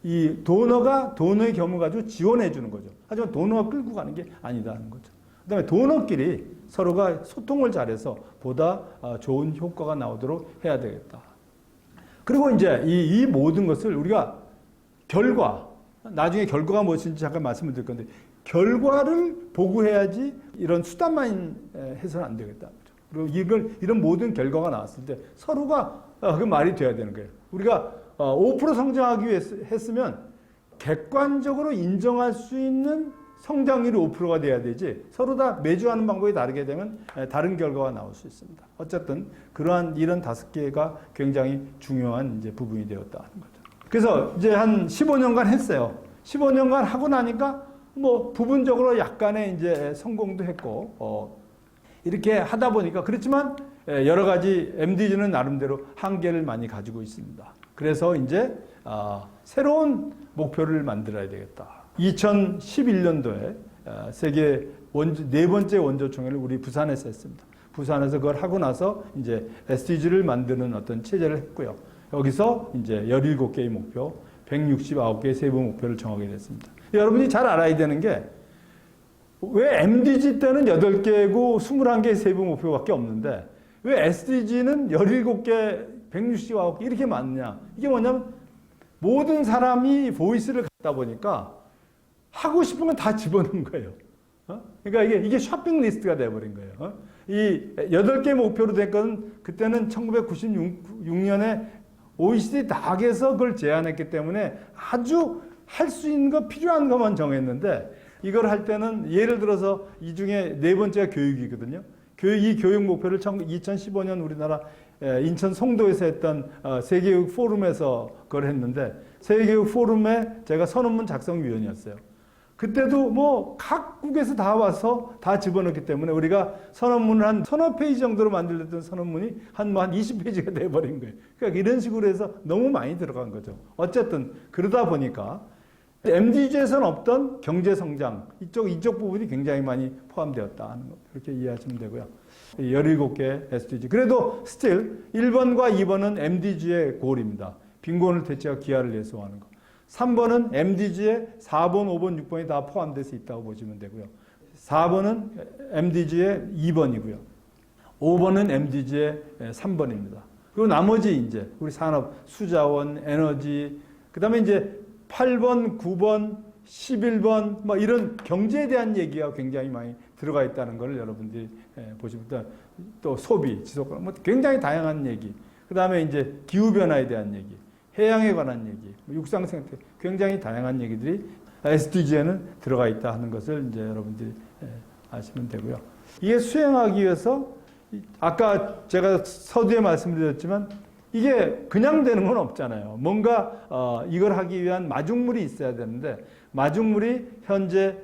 이 도너의 경험을 가지고 지원해 주는 거죠. 하지만 도너가 끌고 가는 게 아니다는 거죠. 그다음에 도너끼리 서로가 소통을 잘해서 보다 좋은 효과가 나오도록 해야 되겠다. 그리고 이제 이 모든 것을 우리가 나중에 결과가 무엇인지 잠깐 말씀을 드릴 건데 결과를 보고해야지 이런 수단만 해서는 안 되겠다. 그리고 이런 모든 결과가 나왔을 때 서로가 그 말이 돼야 되는 거예요. 우리가 5% 성장하기 위해서 했으면 객관적으로 인정할 수 있는 성장률이 5%가 돼야 되지 서로 다 매주 하는 방법이 다르게 되면 다른 결과가 나올 수 있습니다. 어쨌든 이런 5개가 굉장히 중요한 이제 부분이 되었다 하는 거죠. 그래서 이제 한 15년간 했어요. 15년간 하고 나니까 뭐 부분적으로 약간의 이제 성공도 했고 이렇게 하다 보니까 그렇지만 여러 가지 MDG는 나름대로 한계를 많이 가지고 있습니다. 그래서 이제 새로운 목표를 만들어야 되겠다. 2011년도에 세계 4번째 원조총회를 우리 부산에서 했습니다. 부산에서 그걸 하고 나서 이제 SDG를 만드는 어떤 체제를 했고요. 여기서 이제 17개의 목표, 169개의 세부 목표를 정하게 됐습니다. 여러분이 잘 알아야 되는 게 왜 MDG 때는 8개고 21개의 세부 목표밖에 없는데 왜 SDG는 17개, 169개 이렇게 많냐? 이게 뭐냐면 모든 사람이 보이스를 갖다 보니까 하고 싶은 건 다 집어넣은 거예요. 그러니까 이게 쇼핑 리스트가 돼버린 거예요. 이 8개 목표로 된 건 그때는 1996년에 OECD 닥에서 그걸 제안했기 때문에 아주 할 수 있는 거 필요한 것만 정했는데 이걸 할 때는 예를 들어서 이 중에 4번째가 교육이거든요. 이 교육 목표를 2015년 우리나라 인천 송도에서 했던 세계교육 포럼에서 그걸 했는데 세계교육 포럼에 제가 선언문 작성위원이었어요. 그때도 뭐 각국에서 다 와서 다 집어넣기 때문에 우리가 선언문을 한 서너 페이지 정도로 만들었던 선언문이 한 20페이지가 돼버린 거예요. 그러니까 이런 식으로 해서 너무 많이 들어간 거죠. 어쨌든 그러다 보니까 MDG에서는 없던 경제성장 이쪽 부분이 굉장히 많이 포함되었다 하는 것 그렇게 이해하시면 되고요. 17개 SDG 그래도 스틸 1번과 2번은 MDG의 골입니다. 빈곤을 대체하고 기아를 예소하는 것. 3번은 MDG의 4번, 5번, 6번이 다 포함돼서 있다고 보시면 되고요. 4번은 MDG의 2번이고요. 5번은 MDG의 3번입니다. 그리고 나머지 이제 우리 산업, 수자원, 에너지, 그 다음에 이제 8번, 9번, 11번 뭐 이런 경제에 대한 얘기가 굉장히 많이 들어가 있다는 걸 여러분들이 보시면 또 소비, 지속, 뭐 굉장히 다양한 얘기. 그 다음에 이제 기후 변화에 대한 얘기, 해양에 관한 얘기, 육상 생태 굉장히 다양한 얘기들이 SDG에는 들어가 있다 하는 것을 이제 여러분들이 아시면 되고요. 이게 수행하기 위해서 아까 제가 서두에 말씀드렸지만 이게 그냥 되는 건 없잖아요. 뭔가 이걸 하기 위한 마중물이 있어야 되는데 마중물이 현재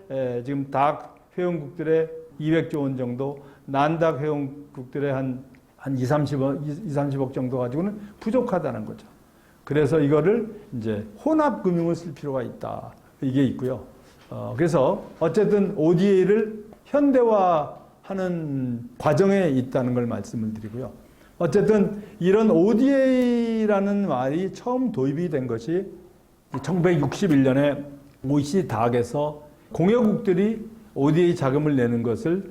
지금 닭 회원국들의 200조 원 정도, 난닭 회원국들의 한 30억 정도 가지고는 부족하다는 거죠. 그래서 이거를 이제 혼합금융을 쓸 필요가 있다. 이게 있고요. 그래서 어쨌든 ODA를 현대화하는 과정에 있다는 걸 말씀을 드리고요. 어쨌든 이런 ODA라는 말이 처음 도입이 된 것이 1961년에 OECD 닥에서 공여국들이 ODA 자금을 내는 것을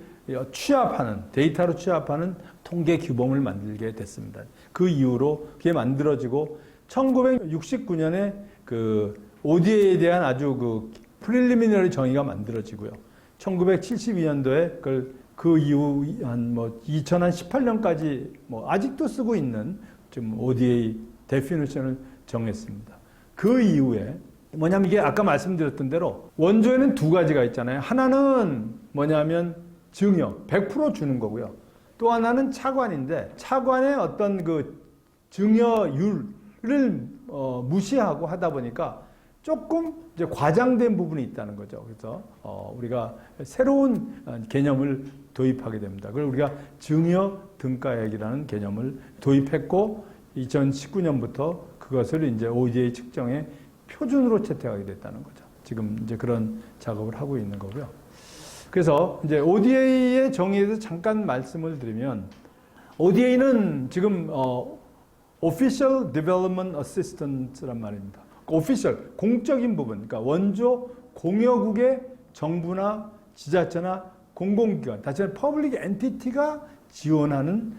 취합하는, 데이터로 취합하는 통계 규범을 만들게 됐습니다. 그 이후로 그게 만들어지고 1969년에 그 ODA에 대한 아주 그 프릴리미너리 정의가 만들어지고요. 1972년도에 그 이후 한 2018년까지 아직도 쓰고 있는 좀 ODA 데피니션을 정했습니다. 그 이후에 뭐냐면 이게 아까 말씀드렸던 대로 원조에는 두 가지가 있잖아요. 하나는 뭐냐면 증여, 100% 주는 거고요. 또 하나는 차관인데 차관의 어떤 그 증여율을 무시하고 하다 보니까 조금 이제 과장된 부분이 있다는 거죠. 그래서 우리가 새로운 개념을 도입하게 됩니다. 그걸 우리가 증여 등가액이라는 개념을 도입했고 2019년부터 그것을 이제 ODA 측정의 표준으로 채택하게 됐다는 거죠. 지금 이제 그런 작업을 하고 있는 거고요. 그래서 이제 ODA의 정의에 대해서 잠깐 말씀을 드리면 ODA는 지금 Official Development Assistant란 말입니다. 오피셜, 공적인 부분, 그러니까 원조 공여국의 정부나 지자체나 공공기관, 다시 말해 퍼블릭 엔티티가 지원하는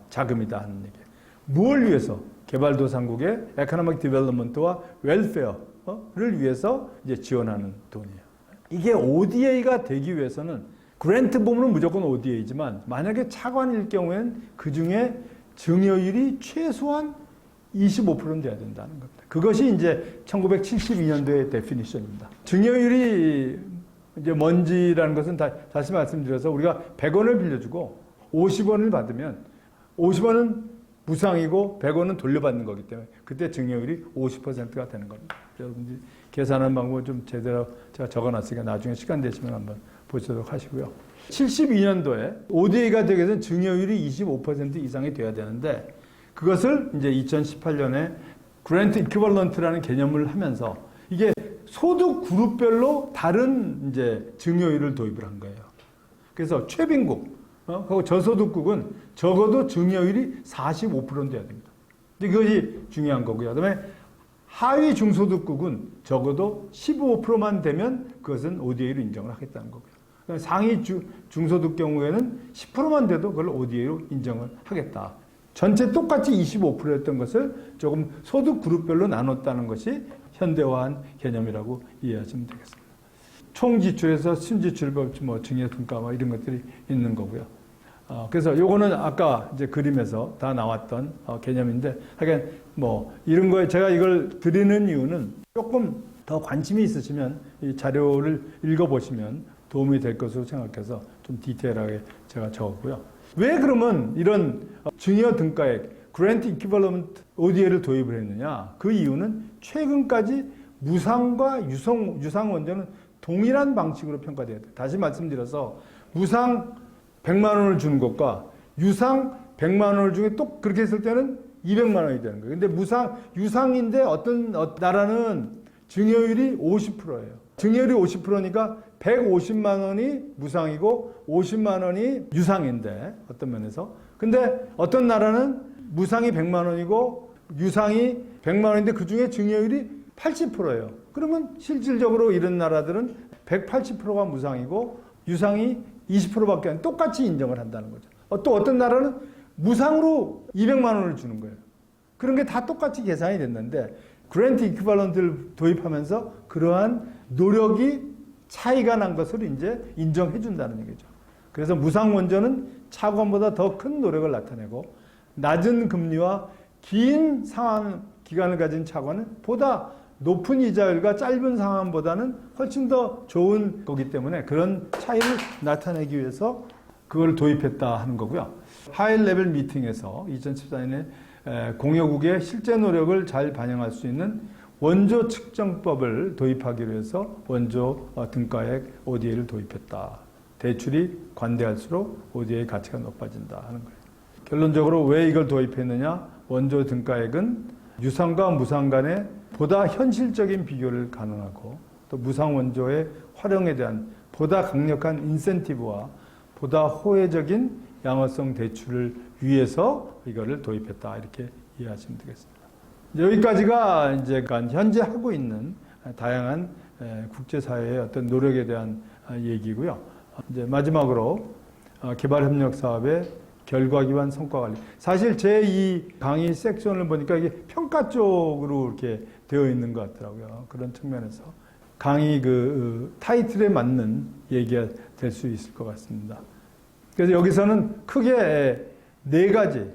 자금이다 하는 얘기예요. 무엇을 위해서? 개발도상국의 에코노믹 디벨롭먼트와 웰페어를 위해서 이제 지원하는 돈이에요. 이게 ODA가 되기 위해서는 그랜트 부분은 무조건 ODA지만 만약에 차관일 경우에는 그 중에 증여율이 최소한 25%는 돼야 된다는 겁니다. 그것이 이제 1972년도의 데피니션입니다. 증여율이 이제 뭔지라는 것은 다시 말씀드려서 우리가 100원을 빌려주고 50원을 받으면 50원은 무상이고 100원은 돌려받는 거기 때문에 그때 증여율이 50%가 되는 겁니다. 여러분들이 계산하는 방법을 좀 제대로 제가 적어놨으니까 나중에 시간 되시면 한번 보시도록 하시고요. 72년도에 ODA가 되기 위해서는 증여율이 25% 이상이 돼야 되는데 그것을 이제 2018년에 그랜트 이퀴벌런트라는 개념을 하면서 이게 소득 그룹별로 다른 이제 증여율을 도입을 한 거예요. 그래서 최빈국, 하고 저소득국은 적어도 증여율이 45%는 돼야 됩니다. 그것이 중요한 거고요. 그다음에 하위 중소득국은 적어도 15%만 되면 그것은 ODA로 인정을 하겠다는 거고요. 그다음에 상위 중소득 경우에는 10%만 돼도 그걸 ODA로 인정을 하겠다. 전체 똑같이 25%였던 것을 조금 소득 그룹별로 나눴다는 것이 현대화한 개념이라고 이해하시면 되겠습니다. 총 지출에서 순지출법, 증여 등가 이런 것들이 있는 거고요. 그래서 요거는 아까 이제 그림에서 다 나왔던 개념인데, 하여간 이런 거에 제가 이걸 드리는 이유는 조금 더 관심이 있으시면 이 자료를 읽어보시면 도움이 될 것으로 생각해서 좀 디테일하게 제가 적었고요. 왜 그러면 이런 증여 등가액, 그랜트 이퀴벌런트 ODA를 도입을 했느냐? 그 이유는 최근까지 무상과 유상 원조는 동일한 방식으로 평가돼야 돼요. 다시 말씀드려서 무상 100만 원을 주는 것과 유상 100만 원을 중에 또 그렇게 했을 때는 200만 원이 되는 거예요. 근데 유상인데 어떤 나라는 증여율이 50%예요. 증여율이 50%니까 150만 원이 무상이고 50만 원이 유상인데 어떤 면에서. 근데 어떤 나라는 무상이 100만 원이고 유상이 100만 원인데 그중에 증여율이 80%예요. 그러면 실질적으로 이런 나라들은 180%가 무상이고 유상이 20%밖에 안 똑같이 인정을 한다는 거죠. 또 어떤 나라는 무상으로 200만 원을 주는 거예요. 그런 게 다 똑같이 계산이 됐는데 그랜트 이퀴벌런트를 도입하면서 그러한 노력이 차이가 난 것을 이제 인정해 준다는 얘기죠. 그래서 무상 원조는 차관보다 더 큰 노력을 나타내고 낮은 금리와 긴 상환 기간을 가진 차관은 보다 높은 이자율과 짧은 상환보다는 훨씬 더 좋은 거기 때문에 그런 차이를 나타내기 위해서 그걸 도입했다 하는 거고요. 하이 레벨 미팅에서 2014년에 공여국의 실제 노력을 잘 반영할 수 있는 원조 측정법을 도입하기로 해서 원조 등가액 ODA를 도입했다. 대출이 관대할수록 ODA의 가치가 높아진다 하는 거예요. 결론적으로 왜 이걸 도입했느냐? 원조 등가액은 유상과 무상 간에 보다 현실적인 비교를 가능하고 또 무상 원조의 활용에 대한 보다 강력한 인센티브와 보다 호혜적인 양호성 대출을 위해서 이거를 도입했다. 이렇게 이해하시면 되겠습니다. 여기까지가 이제 현재 하고 있는 다양한 국제사회의 어떤 노력에 대한 얘기고요. 이제 마지막으로 개발협력 사업의 결과 기반 성과 관리. 사실 제 이 강의 섹션을 보니까 이게 평가 쪽으로 이렇게 되어 있는 것 같더라고요. 그런 측면에서 강의 그 타이틀에 맞는 얘기가 될 수 있을 것 같습니다. 그래서 여기서는 크게 4가지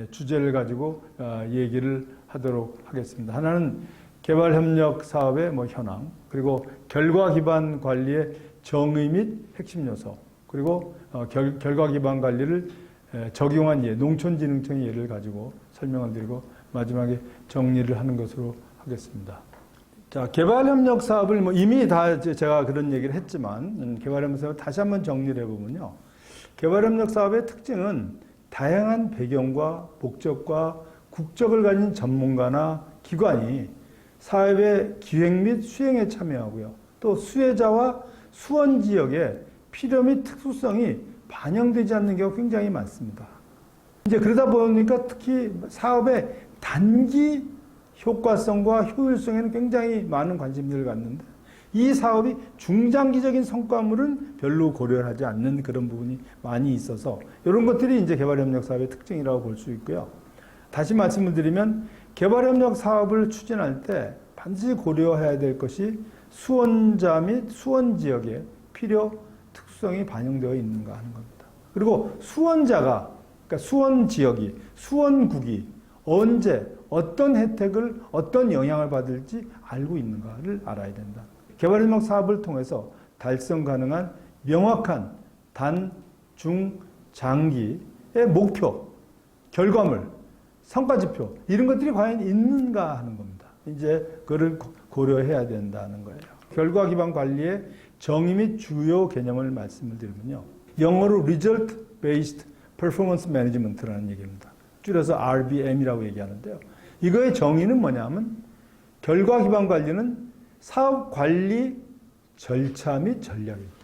주제를 가지고 얘기를 하도록 하겠습니다. 하나는 개발협력 사업의 현황, 그리고 결과 기반 관리의 정의 및 핵심 요소, 그리고 결과 기반 관리를 적용한 예, 농촌진흥청의 예를 가지고 설명을 드리고 마지막에 정리를 하는 것으로 하겠습니다. 자, 개발협력 사업을 이미 다 제가 그런 얘기를 했지만 개발협력 사업을 다시 한번 정리를 해보면요. 개발협력 사업의 특징은 다양한 배경과 목적과 국적을 가진 전문가나 기관이 사업의 기획 및 수행에 참여하고요. 또 수혜자와 수원 지역의 필요 및 특수성이 반영되지 않는 경우가 굉장히 많습니다. 이제 그러다 보니까 특히 사업의 단기 효과성과 효율성에는 굉장히 많은 관심들을 갖는데 이 사업이 중장기적인 성과물은 별로 고려하지 않는 그런 부분이 많이 있어서 이런 것들이 이제 개발협력 사업의 특징이라고 볼 수 있고요. 다시 말씀을 드리면 개발협력 사업을 추진할 때 반드시 고려해야 될 것이 수원자 및 수원 지역의 필요, 특수성이 반영되어 있는가 하는 겁니다. 그리고 수원자가, 그러니까 수원 지역이, 수원국이 언제 어떤 혜택을, 어떤 영향을 받을지 알고 있는가를 알아야 된다. 개발협력 사업을 통해서 달성 가능한 명확한 단, 중, 장기의 목표, 결과물, 성과지표 이런 것들이 과연 있는가 하는 겁니다. 이제 그걸 고려해야 된다는 거예요. 결과 기반 관리의 정의 및 주요 개념을 말씀을 드리면요. 영어로 Result Based Performance Management라는 얘기입니다. 줄여서 RBM이라고 얘기하는데요. 이거의 정의는 뭐냐면 결과 기반 관리는 사업 관리 절차 및 전략입니다.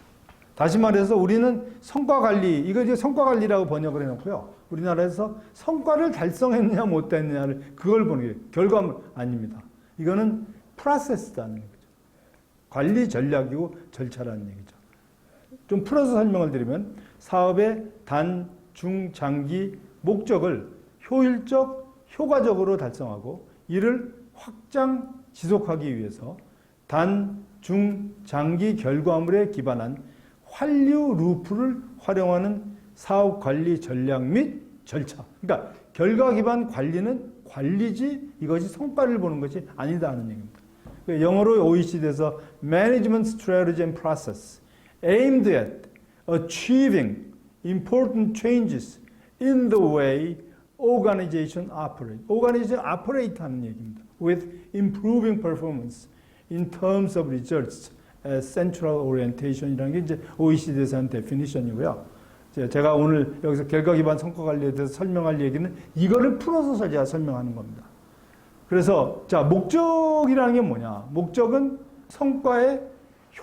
다시 말해서 우리는 성과 관리, 이거 이제 성과 관리라고 번역을 해놓고요. 우리나라에서 성과를 달성했느냐 못했느냐를 그걸 보는 게 결과물 아닙니다. 이거는 프로세스라는 거죠. 관리 전략이고 절차라는 얘기죠. 좀 풀어서 설명을 드리면 사업의 단, 중, 장기 목적을 효율적, 효과적으로 달성하고 이를 확장, 지속하기 위해서 단, 중, 장기 결과물에 기반한 환류 루프를 활용하는 사업 관리 전략 및 절차. 그러니까 결과 기반 관리는 관리지 이것이 성과를 보는 것이 아니다 하는 얘기입니다. 영어로 OECD에서 Management Strategy and Process aimed at achieving important changes in the way organization operate. organization operate 하는 얘기입니다. With improving performance in terms of results as central orientation이라는 게 이제 OECD에서 한 definition이고요. 제가 오늘 여기서 결과 기반 성과 관리에 대해서 설명할 얘기는 이거를 풀어서 제가 설명하는 겁니다. 그래서 자, 목적이라는 게 뭐냐? 목적은 성과의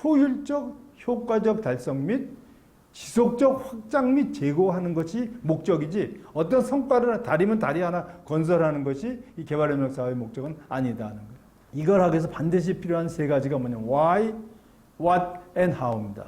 효율적, 효과적 달성 및 지속적 확장 및 제고하는 것이 목적이지 어떤 성과를 다리면 다리 하나 건설하는 것이 이 개발협력 사업의 목적은 아니다 하는 거예요. 이걸 하기 위해서 반드시 필요한 3가지가 뭐냐면 why, what, and how입니다.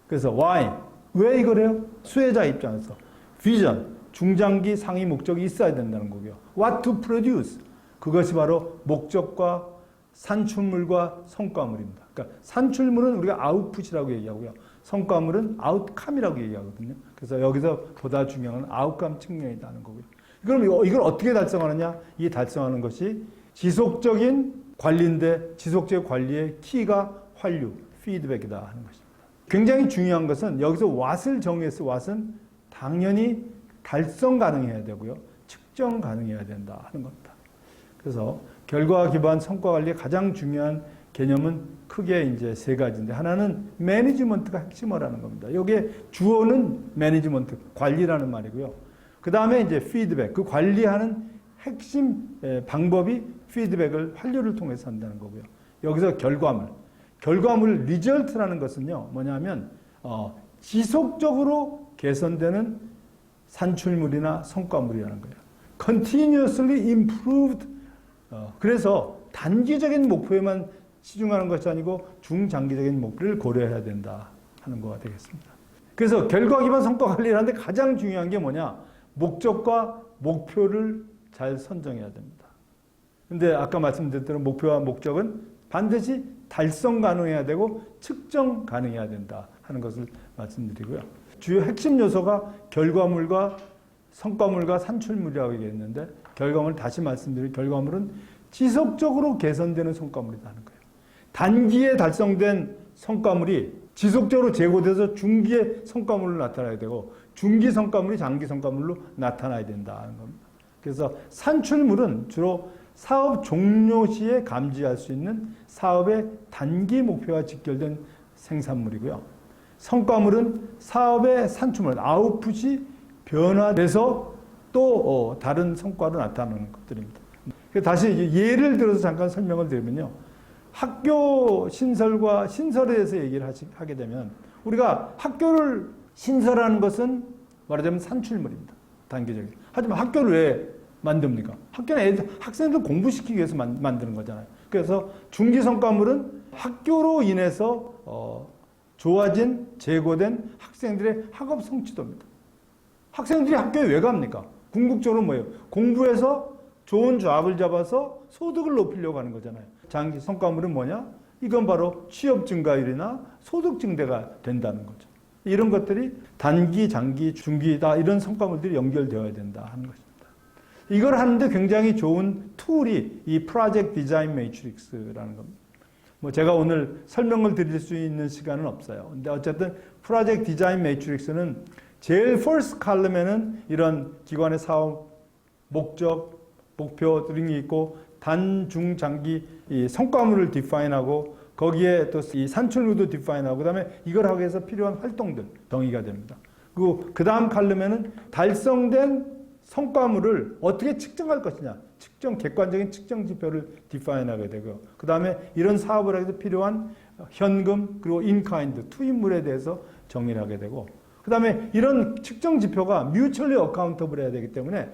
그래서 why, 왜 이걸 해요? 수혜자 입장에서 비전, 중장기 상위 목적이 있어야 된다는 거고요. what to produce, 그것이 바로 목적과 산출물과 성과물입니다. 그러니까 산출물은 우리가 아웃풋이라고 얘기하고요. 성과물은 아웃컴이라고 얘기하거든요. 그래서 여기서 보다 중요한 건 아웃컴 측면이라는 거고요. 그럼 이걸 어떻게 달성하느냐? 이 달성하는 것이 지속적인 관리인데 지속적 관리의 키가 환류, 피드백이다 하는 것입니다. 굉장히 중요한 것은 여기서 what을 정의해서 what은 당연히 달성 가능해야 되고요. 측정 가능해야 된다 하는 겁니다. 그래서 결과 기반 성과 관리의 가장 중요한 개념은 크게 이제 3가지인데 하나는 매니지먼트가 핵심어라는 겁니다. 여기에 주어는 매니지먼트, 관리라는 말이고요. 그 다음에 이제 피드백, 그 관리하는 핵심 방법이 피드백을 환류를 통해서 한다는 거고요. 여기서 결과물 리절트라는 것은요 뭐냐면 지속적으로 개선되는 산출물이나 성과물이라는 거예요. Continuously improved. 그래서 단기적인 목표에만 치중하는 것이 아니고 중장기적인 목표를 고려해야 된다 하는 거가 되겠습니다. 그래서 결과 기반 성과 관리를 하는데 가장 중요한 게 뭐냐? 목적과 목표를 잘 선정해야 됩니다. 근데 아까 말씀드렸던 목표와 목적은 반드시 달성 가능해야 되고 측정 가능해야 된다 하는 것을 말씀드리고요. 주요 핵심 요소가 결과물과 성과물과 산출물이라고 얘기했는데 결과물 다시 말씀드린 결과물은 지속적으로 개선되는 성과물이다 하는 거예요. 단기에 달성된 성과물이 지속적으로 제고돼서 중기의 성과물로 나타나야 되고 중기 성과물이 장기 성과물로 나타나야 된다 하는 겁니다. 그래서 산출물은 주로 사업 종료 시에 감지할 수 있는 사업의 단기 목표와 직결된 생산물이고요. 성과물은 사업의 산출물, 아웃풋이 변화돼서 또 다른 성과로 나타나는 것들입니다. 다시 예를 들어서 잠깐 설명을 드리면요. 학교 신설과 신설에 대해서 얘기를 하게 되면 우리가 학교를 신설하는 것은 말하자면 산출물입니다. 단기적인. 하지만 학교를 왜 만듭니까? 학교는 학생들 공부시키기 위해서 만드는 거잖아요. 그래서 중기 성과물은 학교로 인해서 좋아진, 제고된 학생들의 학업 성취도입니다. 학생들이 학교에 왜 갑니까? 궁극적으로 뭐예요? 공부해서 좋은 잡을 잡아서 소득을 높이려고 하는 거잖아요. 장기 성과물은 뭐냐? 이건 바로 취업 증가율이나 소득 증대가 된다는 거죠. 이런 것들이 단기, 장기, 중기다 이런 성과물들이 연결되어야 된다 하는 것입니다. 이걸 하는데 굉장히 좋은 툴이 이 프로젝트 디자인 매트릭스라는 겁니다. 뭐 제가 오늘 설명을 드릴 수 있는 시간은 없어요. 근데 어쨌든 프로젝트 디자인 매트릭스는 제일 first column에는 이런 기관의 사업 목적, 목표 등이 있고 단, 중, 장기 이 성과물을 디파인하고 거기에 또 이 산출물도 디파인하고 그다음에 이걸 하기 위해서 필요한 활동들 정의가 됩니다. 그리고 그 다음 칼럼에는 달성된 성과물을 어떻게 측정할 것이냐, 객관적인 측정 지표를 디파인하게 되고요. 그 다음에 이런 사업을 하기 위해서 필요한 현금 그리고 인카인드 투입물에 대해서 정의를 하게 되고 그 다음에 이런 측정 지표가 뮤추얼리 어카운터블 해야 되기 때문에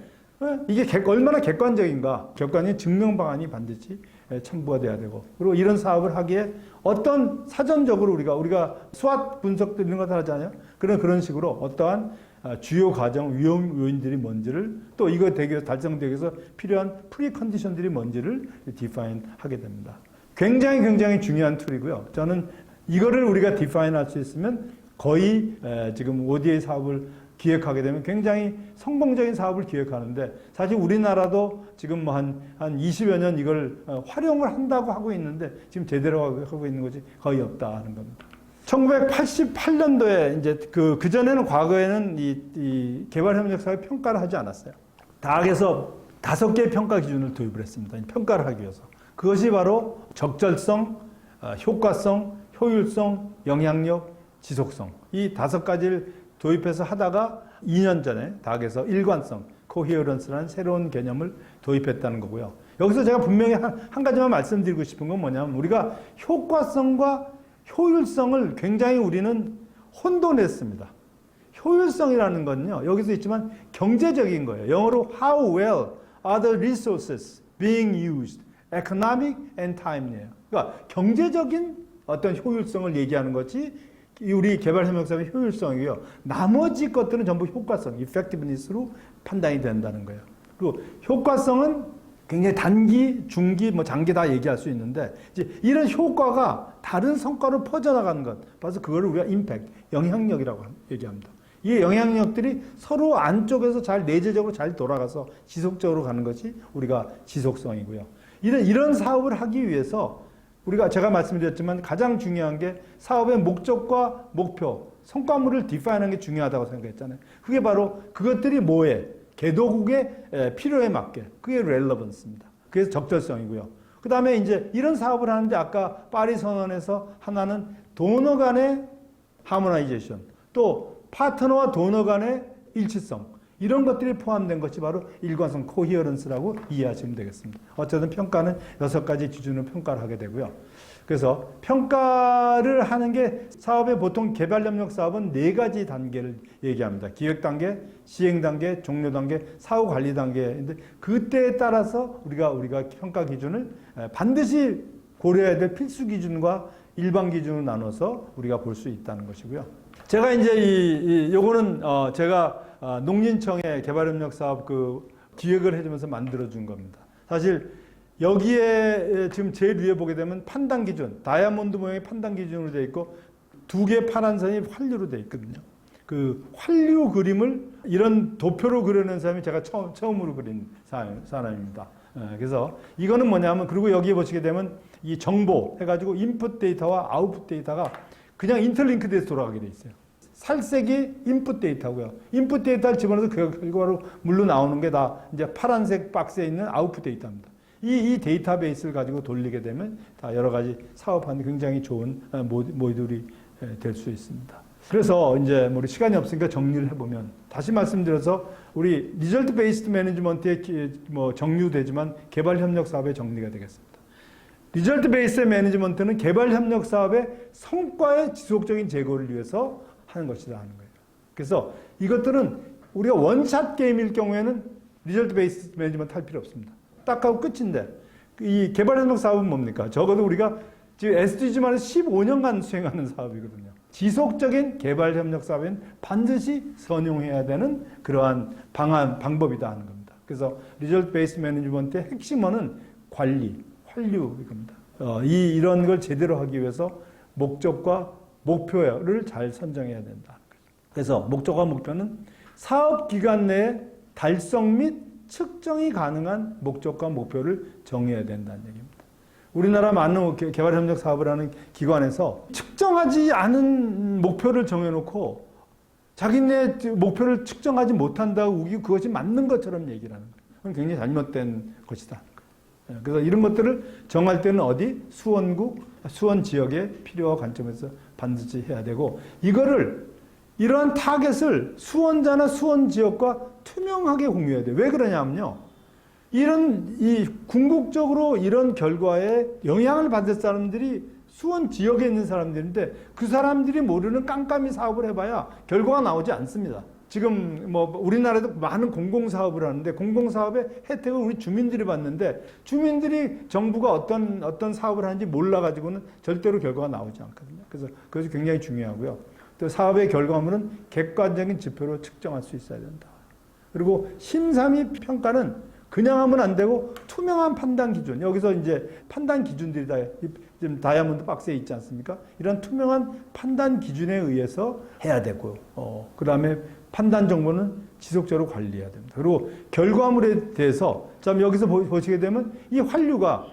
이게 얼마나 객관적인가, 객관적인 증명 방안이 반드시 첨부가 돼야 되고 그리고 이런 사업을 하기에 어떤 사전적으로 우리가 SWOT 분석들 이런 것들 하잖아요. 그런 식으로 어떠한 주요 과정, 위험 요인들이 뭔지를 또 이거 달성되기 위해서 필요한 프리컨디션들이 뭔지를 디파인 하게 됩니다. 굉장히 중요한 툴이고요. 저는 이거를 우리가 디파인 할 수 있으면 거의 지금 ODA 사업을 기획하게 되면 굉장히 성공적인 사업을 기획하는데 사실 우리나라도 지금 뭐 한 20여 년 이걸 활용을 한다고 하고 있는데 지금 제대로 하고 있는 것이 거의 없다 하는 겁니다. 1988년도에 이제 그 전에는 과거에는 이 개발협력 사업 평가를 하지 않았어요. 다학에서 5개의 평가 기준을 도입을 했습니다. 평가를 하기 위해서. 그것이 바로 적절성, 효과성, 효율성, 영향력, 지속성. 이 5가지를 도입해서 하다가 2년 전에 다학에서 일관성, 코히어런스라는 새로운 개념을 도입했다는 거고요. 여기서 제가 분명히 한 가지만 말씀드리고 싶은 건 뭐냐면 우리가 효과성과 효율성을 굉장히 우리는 혼돈했습니다. 효율성이라는 건요, 여기서 있지만 경제적인 거예요. 영어로 how well are the resources being used, economic and time이에요. 그러니까 경제적인 어떤 효율성을 얘기하는 것이 우리 개발협력사업의 효율성이고요. 나머지 것들은 전부 효과성, effectiveness로 판단이 된다는 거예요. 그리고 효과성은 굉장히 단기, 중기, 장기 다 얘기할 수 있는데 이제 이런 효과가 다른 성과로 퍼져나가는 것, 그래서 그거를 우리가 임팩트, 영향력이라고 얘기합니다. 이 영향력들이 서로 안쪽에서 내재적으로 잘 돌아가서 지속적으로 가는 것이 우리가 지속성이고요. 이런 사업을 하기 위해서 제가 말씀드렸지만 가장 중요한 게 사업의 목적과 목표, 성과물을 디파인하는 게 중요하다고 생각했잖아요. 그게 바로 그것들이 뭐에? 개도국의 필요에 맞게. 그게 렐러번스입니다. 그래서 적절성이고요. 그 다음에 이제 이런 사업을 하는데 아까 파리 선언에서 하나는 도너 간의 하모나이제이션, 또 파트너와 도너 간의 일치성. 이런 것들이 포함된 것이 바로 일관성, 코히어런스라고 이해하시면 되겠습니다. 어쨌든 평가는 6가지 기준으로 평가를 하게 되고요. 그래서 평가를 하는 게 사업의 보통 개발협력 사업은 4가지 단계를 얘기합니다. 기획 단계, 시행 단계, 종료 단계, 사후 관리 단계인데 그때에 따라서 우리가 평가 기준을 반드시 고려해야 될 필수 기준과 일반 기준으로 나눠서 우리가 볼 수 있다는 것이고요. 제가 이제 요거는 제가 농林청의 개발협력 사업 그 기획을 해주면서 만들어준 겁니다. 사실 여기에 지금 제일 위에 보게 되면 판단 기준, 다이아몬드 모양의 판단 기준으로 되어 있고 두 개의 파란 선이 활류로 되어 있거든요. 그 활류 그림을 이런 도표로 그려낸 사람이 제가 처음으로 그린 사람입니다. 그래서 이거는 뭐냐면, 그리고 여기에 보시게 되면 이 정보 해가지고 인풋 데이터와 아웃풋 데이터가 그냥 인터링크 돼서 돌아가게 돼 있어요. 살색이 인풋 데이터고요. 인풋 데이터를 집어넣어서 그 결과로 물로 나오는 게 다 이제 파란색 박스에 있는 아웃풋 데이터입니다. 이 데이터베이스를 가지고 돌리게 되면 다 여러 가지 사업하는 굉장히 좋은 모듈이 될 수 있습니다. 그래서 이제 우리 시간이 없으니까 정리를 해보면, 다시 말씀드려서 우리 리절트 베이스드 매니지먼트에 정류되지만 개발 협력 사업의 정리가 되겠습니다. 리절트 베이스드 매니지먼트는 개발 협력 사업의 성과의 지속적인 제고를 위해서 하는 것이다 하는 거예요. 그래서 이것들은 우리가 원샷 게임일 경우에는 리절트 베이스드 매니지먼트 할 필요 없습니다. 딱 하고 끝인데, 이 개발 협력 사업은 뭡니까? 적어도 우리가 지금 SDG만에 15년간 수행하는 사업이거든요. 지속적인 개발 협력 사업엔 반드시 선용해야 되는 그러한 방법이다 하는 겁니다. 그래서 리절트 베이스 매니지먼트의 핵심어는 관리, 활류 이겁니다. 이런 걸 제대로 하기 위해서 목적과 목표를 잘 선정해야 된다. 그래서 목적과 목표는 사업 기간 내에 달성 및 측정이 가능한 목적과 목표를 정해야 된다는 얘기입니다. 우리나라 많은 개발협력 사업을 하는 기관에서 측정하지 않은 목표를 정해놓고 자기네 목표를 측정하지 못한다고 그것이 맞는 것처럼 얘기를 하는 거예요. 그건 굉장히 잘못된 것이다. 그래서 이런 것들을 정할 때는 어디? 수원국, 수원 지역의 필요와 관점에서 반드시 해야 되고, 이러한 타겟을 수원자나 수원 지역과 투명하게 공유해야 돼요. 왜 그러냐면요, 궁극적으로 이런 결과에 영향을 받을 사람들이 수원 지역에 있는 사람들인데, 그 사람들이 모르는 깜깜이 사업을 해봐야 결과가 나오지 않습니다. 지금 우리나라에도 많은 공공사업을 하는데, 공공사업의 혜택을 우리 주민들이 받는데, 주민들이 정부가 어떤 사업을 하는지 몰라가지고는 절대로 결과가 나오지 않거든요. 그래서 그것이 굉장히 중요하고요. 또 사업의 결과물은 객관적인 지표로 측정할 수 있어야 된다. 그리고 심사및 평가는 그냥 하면 안 되고 투명한 판단 기준, 여기서 이제 판단 기준들이 다 지금 다이아몬드 박스에 있지 않습니까? 이런 투명한 판단 기준에 의해서 해야 되고요. 그 다음에 판단 정보는 지속적으로 관리해야 됩니다. 그리고 결과물에 대해서, 여기서 보시게 되면 이 환류가,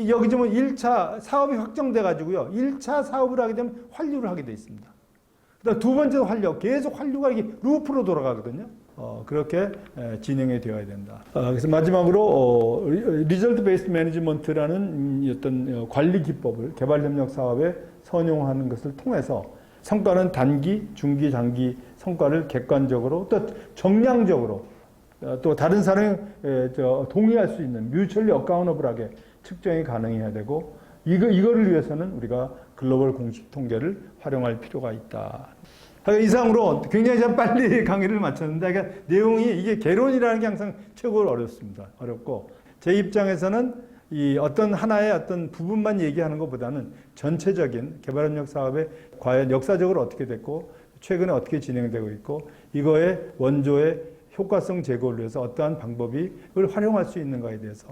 여기 좀 1차 사업이 확정돼 가지고요, 1차 사업을 하게 되면 환류를 하게 돼 있습니다. 그다음 두 번째도 환류, 계속 환류가 이게 루프로 돌아가거든요. 그렇게 진행이 되어야 된다. 그래서 마지막으로 리절트 베이스드 매니지먼트라는 어떤 관리 기법을 개발 협력 사업에 선용하는 것을 통해서 성과는 단기, 중기, 장기 성과를 객관적으로 또 정량적으로 또 다른 사람이 동의할 수 있는 뮤추얼리 어카운터블하게 측정이 가능해야 되고, 이거를 위해서는 우리가 글로벌 공식 통계를 활용할 필요가 있다. 이상으로 굉장히 좀 빨리 강의를 마쳤는데, 그러니까 내용이, 이게 개론이라는 게 항상 최고로 어렵습니다. 어렵고, 제 입장에서는 이 어떤 하나의 어떤 부분만 얘기하는 것보다는 전체적인 개발협력 사업에 과연 역사적으로 어떻게 됐고, 최근에 어떻게 진행되고 있고, 이거의 원조의 효과성 제고를 위해서 어떠한 방법을 활용할 수 있는가에 대해서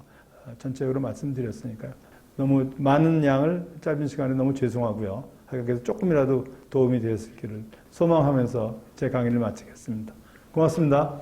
전체적으로 말씀드렸으니까요. 너무 많은 양을 짧은 시간에 너무 죄송하고요. 그래서 조금이라도 도움이 되었기를 소망하면서 제 강의를 마치겠습니다. 고맙습니다.